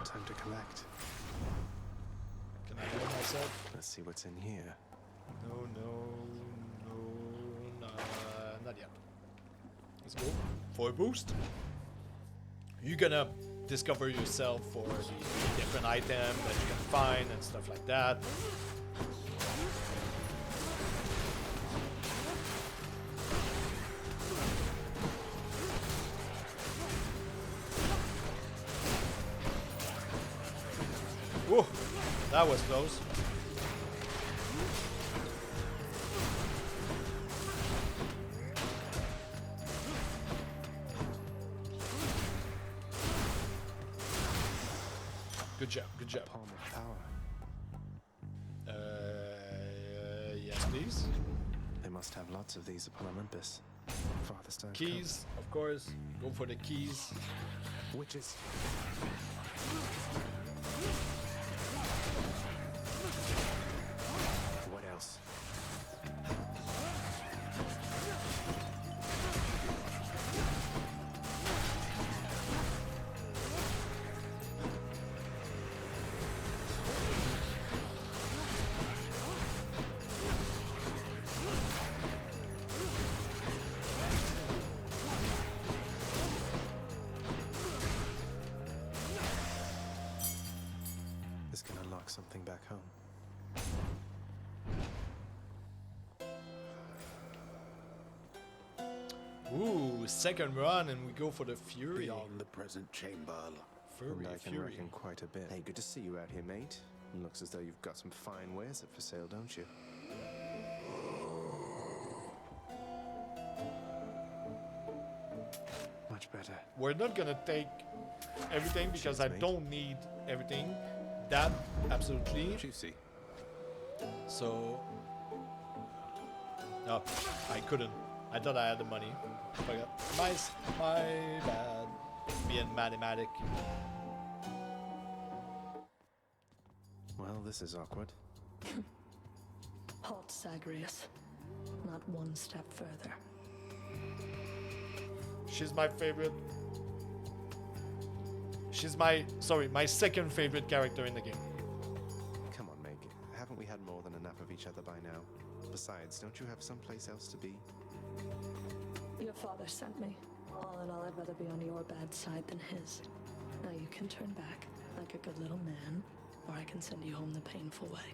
Time to collect. Can I do it myself? Let's see what's in here. No, not yet. Let's go. for a boost. You're gonna discover yourself for the different item that you can find and stuff like that. Whoa, that was close. Good job, good job. Palm of power. Yes, please. They must have lots of these upon Olympus. Father Stone. Keys, of course. Go for the keys. Witches. What else? This can unlock something back home. Ooh, second run and we go for the Fury. Beyond the present chamber. And I can Fury. reckon quite a bit. Hey, good to see you out here, mate. Looks as though you've got some fine wares up for sale, don't you? Much better. We're not gonna take everything because I Cheers, mate. don't need everything. That, absolutely. Juicy. So... No, I couldn't. I thought I had the money. Forgot. My bad. Being mathematic. Well, this is awkward. Halt, Zagreus. Not one step further. She's my favorite. She's my, sorry, my second favorite character in the game. Come on, Meg. Haven't we had more than enough of each other by now? Besides, don't you have someplace else to be? Your father sent me. All in all, I'd rather be on your bad side than his. Now you can turn back like a good little man, or I can send you home the painful way.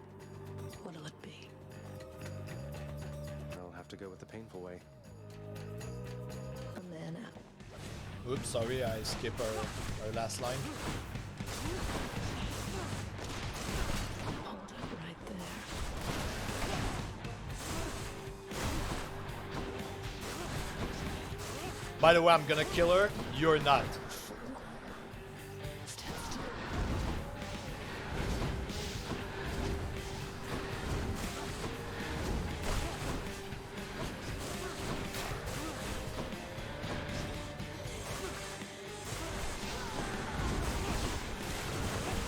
What'll it be? I'll have to go with the painful way. A man out. Oops, sorry, I skipped our last line. Hold it right there. By the way, I'm gonna kill her. You're not. Stand still.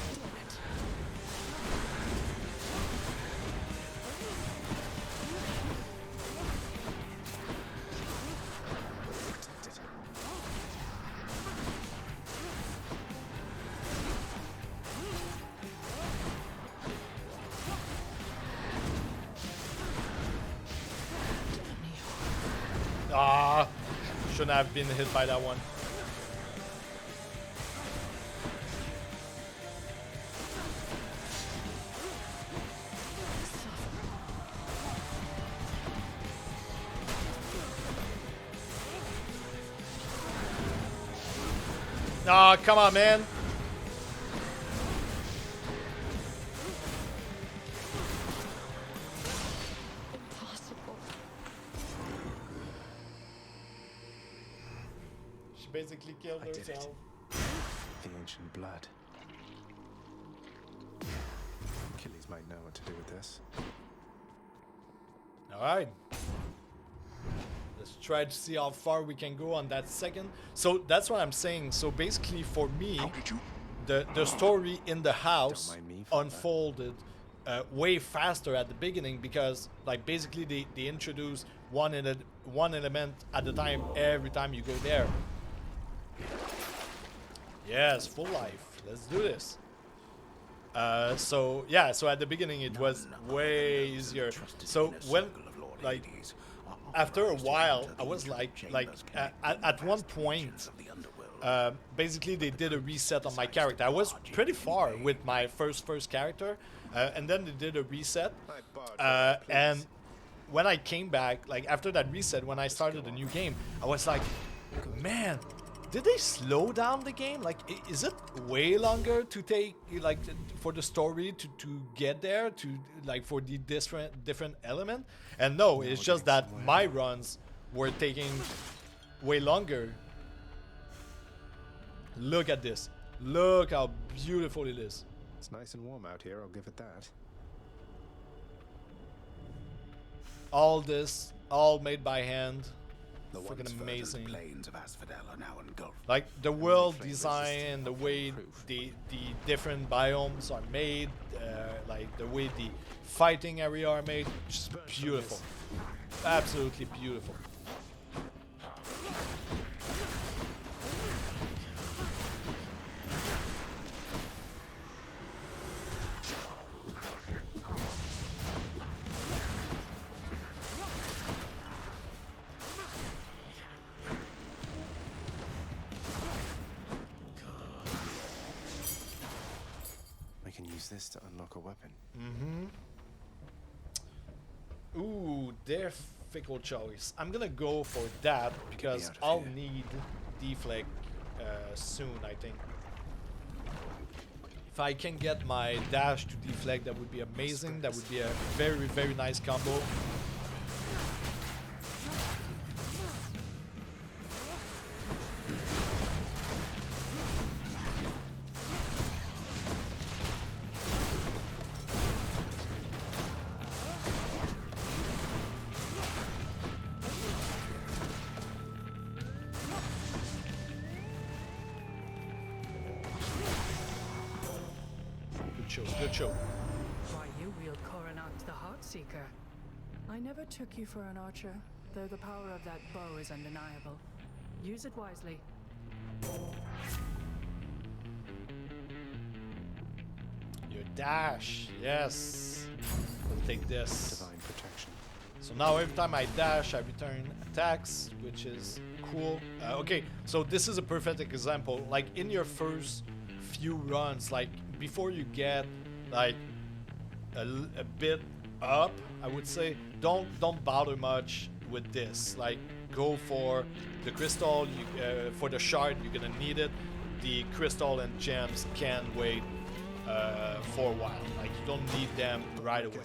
Protect it. Ah, shouldn't have been hit by that one. Ah, come on, man. Impossible. She basically killed I did it. herself. The ancient blood. Achilles might know what to do with this. All right. Let's try to see how far we can go on that second. So that's what I'm saying. So basically for me, the story in the house Don't mind me, Father. unfolded way faster at the beginning because like basically they introduce one element at a time every time you go there. Yes, full life. Let's do this. So yeah, so at the beginning it was way easier. So when like after a while, I was like at one point, basically they did a reset on my character. I was pretty far with my first character, and then they did a reset, and when I came back, like after that reset, when I started a new game, I was like, man, did they slow down the game? Like, is it way longer to take, like, for the story to get there, to like for the different element? And no, it's just that my runs were taking way longer. Look at this. Look how beautiful it is. It's nice and warm out here, I'll give it that. All this, all made by hand. The Freaking once amazing. verdant plains of Asphodel are now engulfed. Like the world design, the way the different biomes are made, like the way the fighting area are made, just beautiful. Absolutely beautiful. I can use this to unlock a weapon. Ooh, difficult choice. I'm gonna go for that because out of I'll here. need deflect soon, I think. If I can get my dash to deflect, that would be amazing. That would be a very, very nice combo. Good show. Why, you wield Coronac the Heartseeker. I never took you for an archer, though the power of that bow is undeniable. Use it wisely. Your dash, yes. We'll take this. Divine protection. So now every time I dash, I return attacks, which is cool. Okay, so this is a perfect example. Like in your first few runs, like before you get like a bit up, I would say, don't bother much with this. Like go for the crystal. For the shard, you're gonna need it. The crystal and gems can wait for a while. Like you don't need them right away.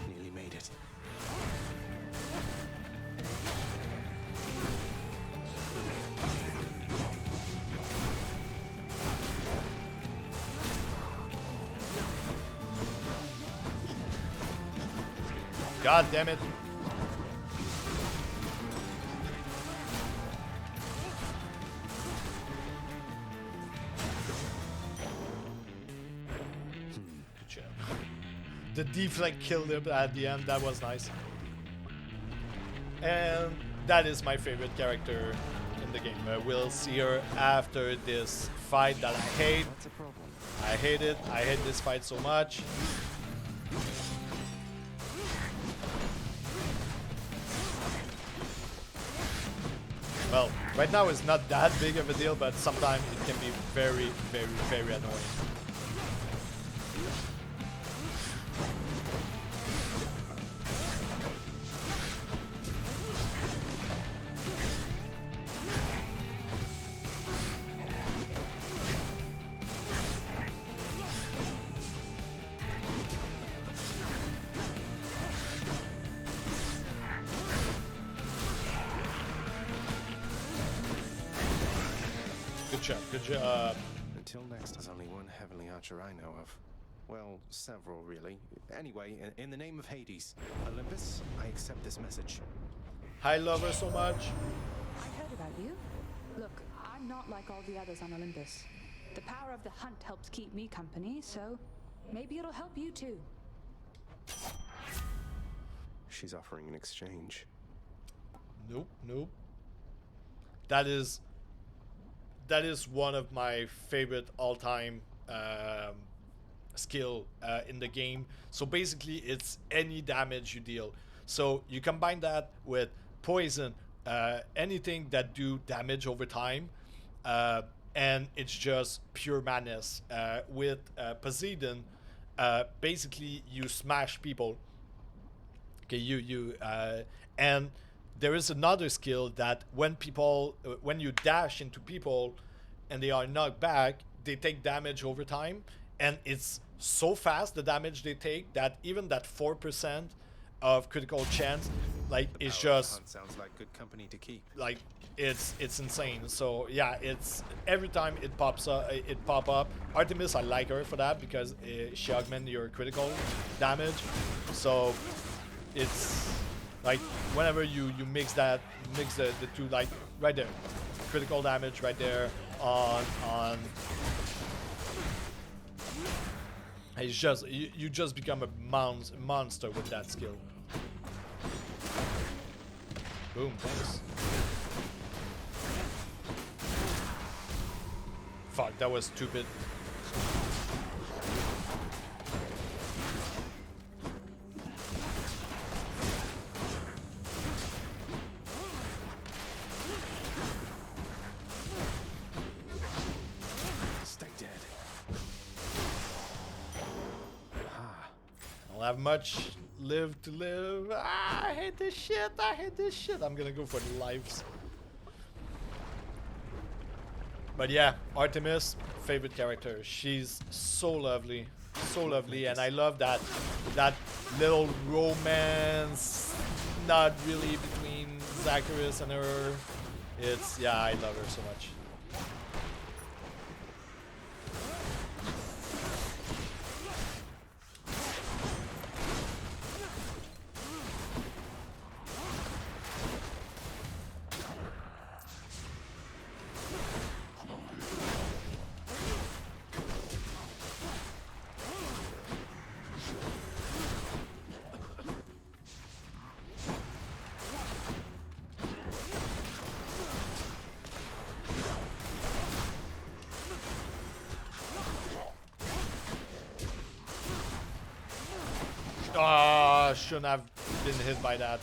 Nearly made it. God damn it. Good job. The deflect killed him at the end. That was nice. And that is my favorite character in the game. We'll see her after this fight that I hate. That's a problem. I hate it. I hate this fight so much. Well, right now it's not that big of a deal, but sometimes it can be very, very, very annoying. Good job, good job. Until next, there's only one heavenly archer I know of. Well, several, really. Anyway, in the name of Hades, Olympus, I accept this message. I love her so much. I heard about you. Look, I'm not like all the others on Olympus. The power of the hunt helps keep me company, so maybe it'll help you too. She's offering an exchange. Nope, nope. That is one of my favorite all-time skill in the game. So basically, it's any damage you deal. So you combine that with poison, anything that do damage over time, and it's just pure madness. With Poseidon, basically you smash people. Okay, and there is another skill that when you dash into people and they are knocked back, they take damage over time, and it's so fast the damage they take that even that 4% of critical chance, like, it's just Hunt sounds like good company to keep. like it's insane. So yeah, it's every time it pop up. Artemis, I like her for that because she augments your critical damage. So it's like whenever you mix the two, like right there, critical damage right there on it's just you just become a monster with that skill. Boom, thanks. Fuck, that was stupid. Stay dead. I don't have much live to live. I hate this shit. I hate this shit. I'm gonna go for the lives. But yeah, Artemis, favorite character. She's so lovely, and I love that little romance, not really between Zacharias and her. It's, yeah, I love her so much. Ah, shouldn't have been hit by that.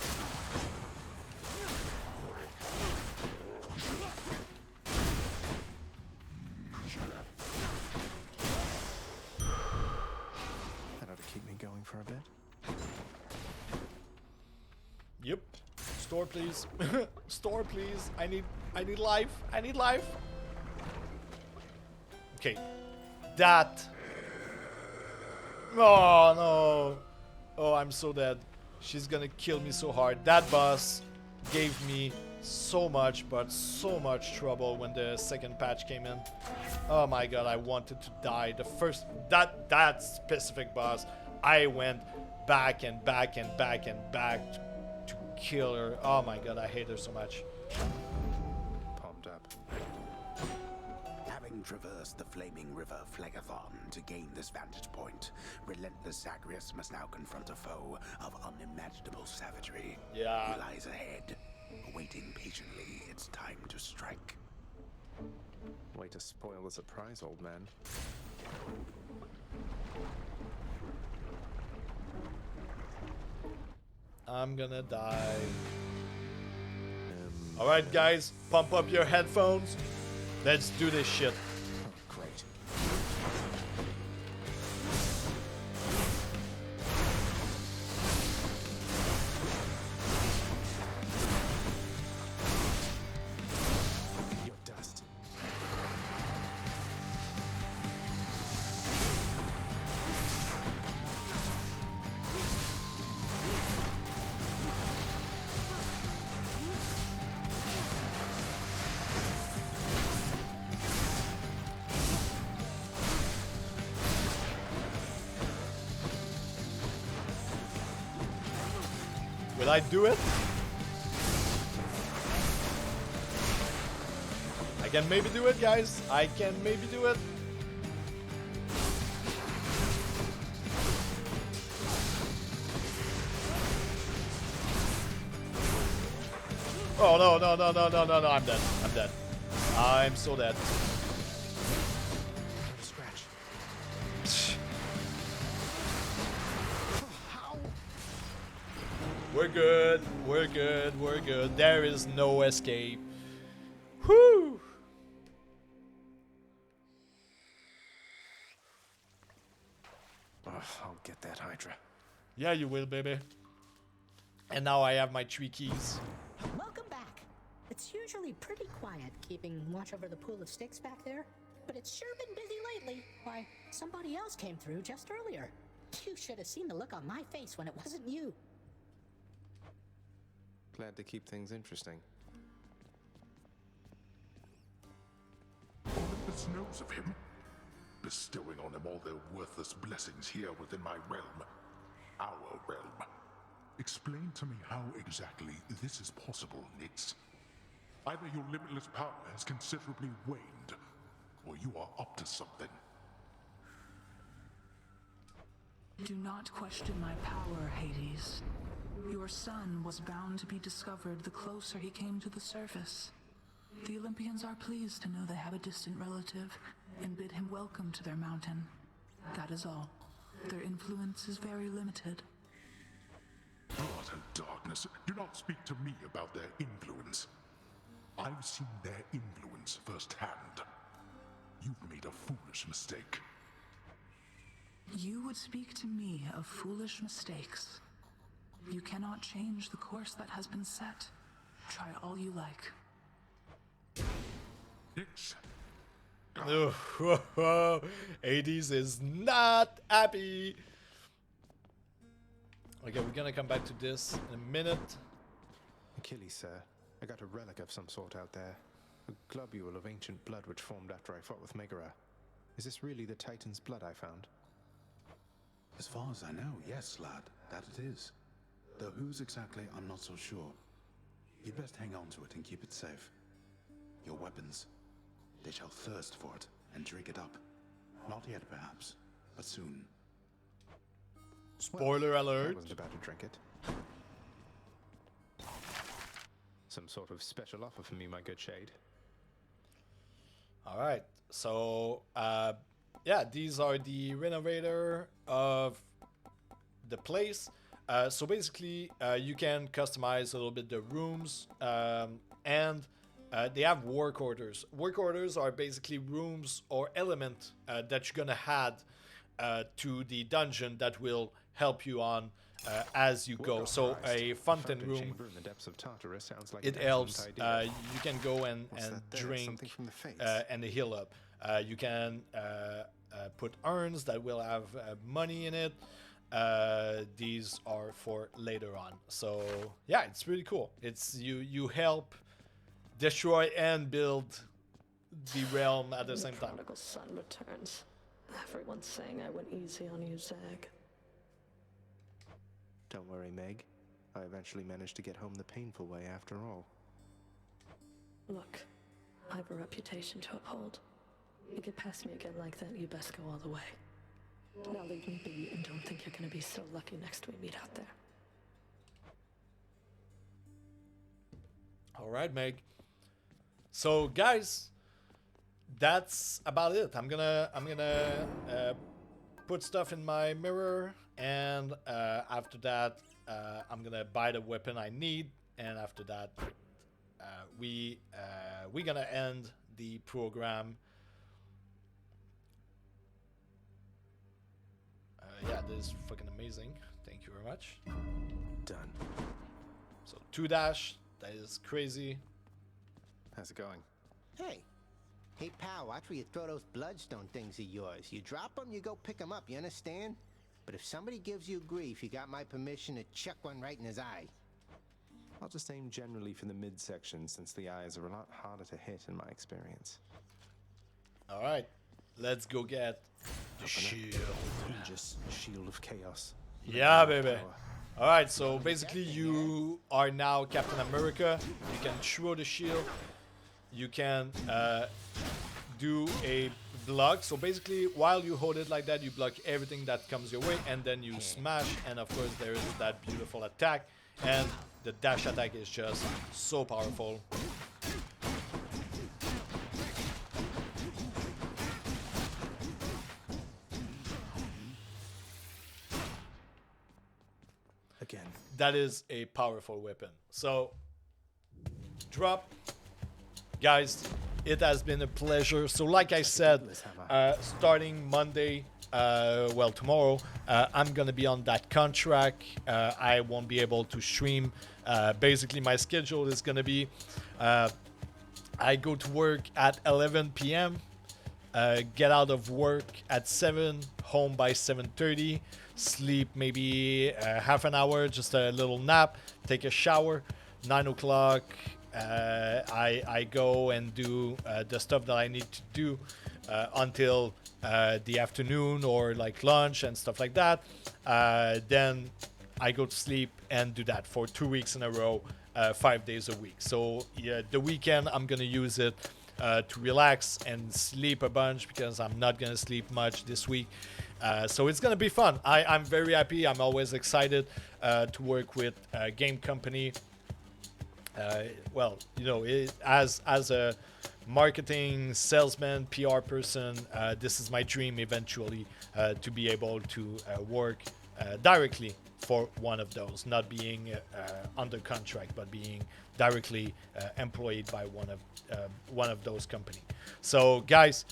That ought to keep me going for a bit. Yep. Store, please. Store, please. I need life. I need life. Okay. That. Oh no. Oh, I'm so dead. She's gonna kill me so hard. That boss gave me so much, but so much trouble when the second patch came in. Oh my god, I wanted to die. The first, that specific boss, I went back and back and back and back to kill her. Oh my god, I hate her so much. Palmed up. Having traversed the flaming river Phlegethon to gain this vantage point, relentless Zagreus must now confront a foe of unimaginable savagery. Yeah. He lies ahead, awaiting patiently its time to strike. Way to spoil the surprise, old man. I'm gonna die. Alright guys, pump up your headphones. Let's do this shit. Oh, great. You're dust. Will I do it? I can maybe do it, guys. I can maybe do it. Oh no, no, no, no, no, no, no, I'm dead. I'm dead. I'm so dead. Scratch. We're good. We're good. We're good. There is no escape. Whew. I'll get that Hydra. Yeah, you will, baby. And now I have my 3 keys. Welcome back. It's usually pretty quiet keeping watch over the pool of sticks back there, but it's sure been busy lately. Why, somebody else came through just earlier. You should have seen the look on my face when it wasn't you. Glad to keep things interesting. Olympus knows of him, bestowing on him all their worthless blessings here within my realm. Our realm. Explain to me how exactly this is possible, Nix. Either your limitless power has considerably waned, or you are up to something. Do not question my power, Hades. Your son was bound to be discovered the closer he came to the surface. The Olympians are pleased to know they have a distant relative and bid him welcome to their mountain. That is all. Their influence is very limited. Blood and darkness. Do not speak to me about their influence. I've seen their influence firsthand. You've made a foolish mistake. You would speak to me of foolish mistakes. You cannot change the course that has been set. Try all you like. Nix. Hades is not happy. Okay, we're gonna come back to this in a minute. Achilles, sir. I got a relic of some sort out there. A globule of ancient blood which formed after I fought with Megara. Is this really the Titan's blood I found? As far as I know, yes, lad, that it is. Though whose exactly, I'm not so sure. You'd best hang on to it and keep it safe. Your weapons, they shall thirst for it and drink it up. Not yet, perhaps, but soon. Spoiler I alert. wasn't about to drink it. Some sort of special offer for me, my good shade. All right. So, yeah, these are the renovator of the place. So basically, you can customize a little bit the rooms, and they have work orders. Work orders are basically rooms or element that you're gonna add to the dungeon that will help you on as you go. So a fountain room, chamber in the depths of Tartarus sounds like it an helps. excellent idea. You can go and What's that there? drink Something from the Fates. and heal up. You can put urns that will have money in it. These are for later on. So yeah, it's really cool. It's you help destroy and build the realm at the same time. Prodigal son returns. Everyone's saying I went easy on you, Zag. Don't worry, Meg. I eventually managed to get home the painful way after all. Look, I have a reputation to uphold. You get past me again like that, you best go all the way. Now leave me be and don't think you're gonna be so lucky next we meet out there. All right, Meg. So guys, that's about it. I'm gonna put stuff in my mirror, and after that, I'm gonna buy the weapon I need, and after that, we're gonna end the program. Yeah, this is fucking amazing. Thank you very much. Done. So 2-, that is crazy. How's it going? Hey. Hey, pal, watch where you throw those bloodstone things of yours. You drop them, you go pick them up, you understand? But if somebody gives you grief, you got my permission to chuck one right in his eye. I'll just aim generally for the midsection, since the eyes are a lot harder to hit in my experience. All right, let's go get the shield. Just shield of chaos. Yeah, baby. All right, so basically you are now Captain America. You can throw the shield. you can do a block. So basically, while you hold it like that, you block everything that comes your way, and then you smash. And of course, there is that beautiful attack, and the dash attack is just so powerful. Again. That is a powerful weapon. So, drop. Guys, it has been a pleasure. So like I said, starting Monday, well, tomorrow, I'm going to be on that contract. I won't be able to stream. Basically, my schedule is going to be I go to work at 11 p.m., get out of work at 7, home by 7:30, sleep maybe half an hour, just a little nap, take a shower, 9 o'clock, I go and do the stuff that I need to do until the afternoon or like lunch and stuff like that. Then I go to sleep and do that for 2 weeks in a row, 5 days a week. So yeah, the weekend I'm gonna use it to relax and sleep a bunch because I'm not gonna sleep much this week. So it's gonna be fun. I'm very happy. I'm always excited to work with a game company. Well, you know, as a marketing salesman, PR person, this is my dream eventually to be able to work directly for one of those, not being under contract, but being directly employed by one of those companies. So guys,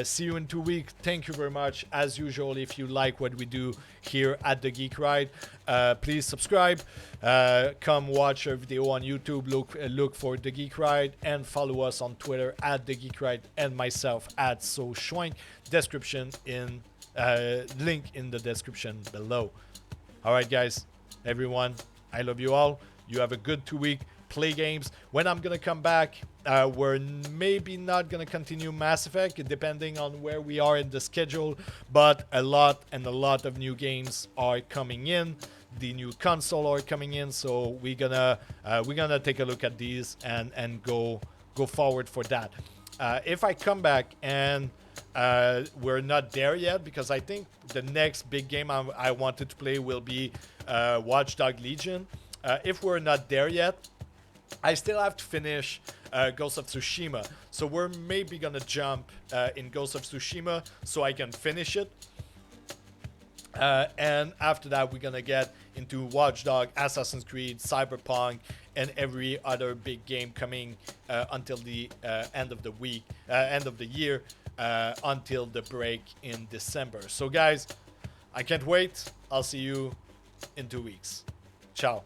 see you in 2 weeks. Thank you very much. As usual, if you like what we do here at the Geek Ride, please subscribe, come watch our video on YouTube, look for the Geek Ride, and follow us on Twitter at the Geek Ride, and myself at So Schwenk. Description in link in the description below. All right, guys, everyone, I love you all. You have a good 2 week. Play games. When I'm gonna come back, we're maybe not gonna continue Mass Effect, depending on where we are in the schedule, but a lot of new games are coming in. The new console are coming in, so we're gonna take a look at these and go forward for that. If I come back and we're not there yet, because I think the next big game I wanted to play will be Watch Dogs Legion. If we're not there yet, I still have to finish Ghost of Tsushima. So we're maybe gonna jump in Ghost of Tsushima so I can finish it. And after that, we're gonna get into Watch Dogs, Assassin's Creed, Cyberpunk, and every other big game coming until the end of the year, until the break in December. So guys, I can't wait. I'll see you in 2 weeks. Ciao.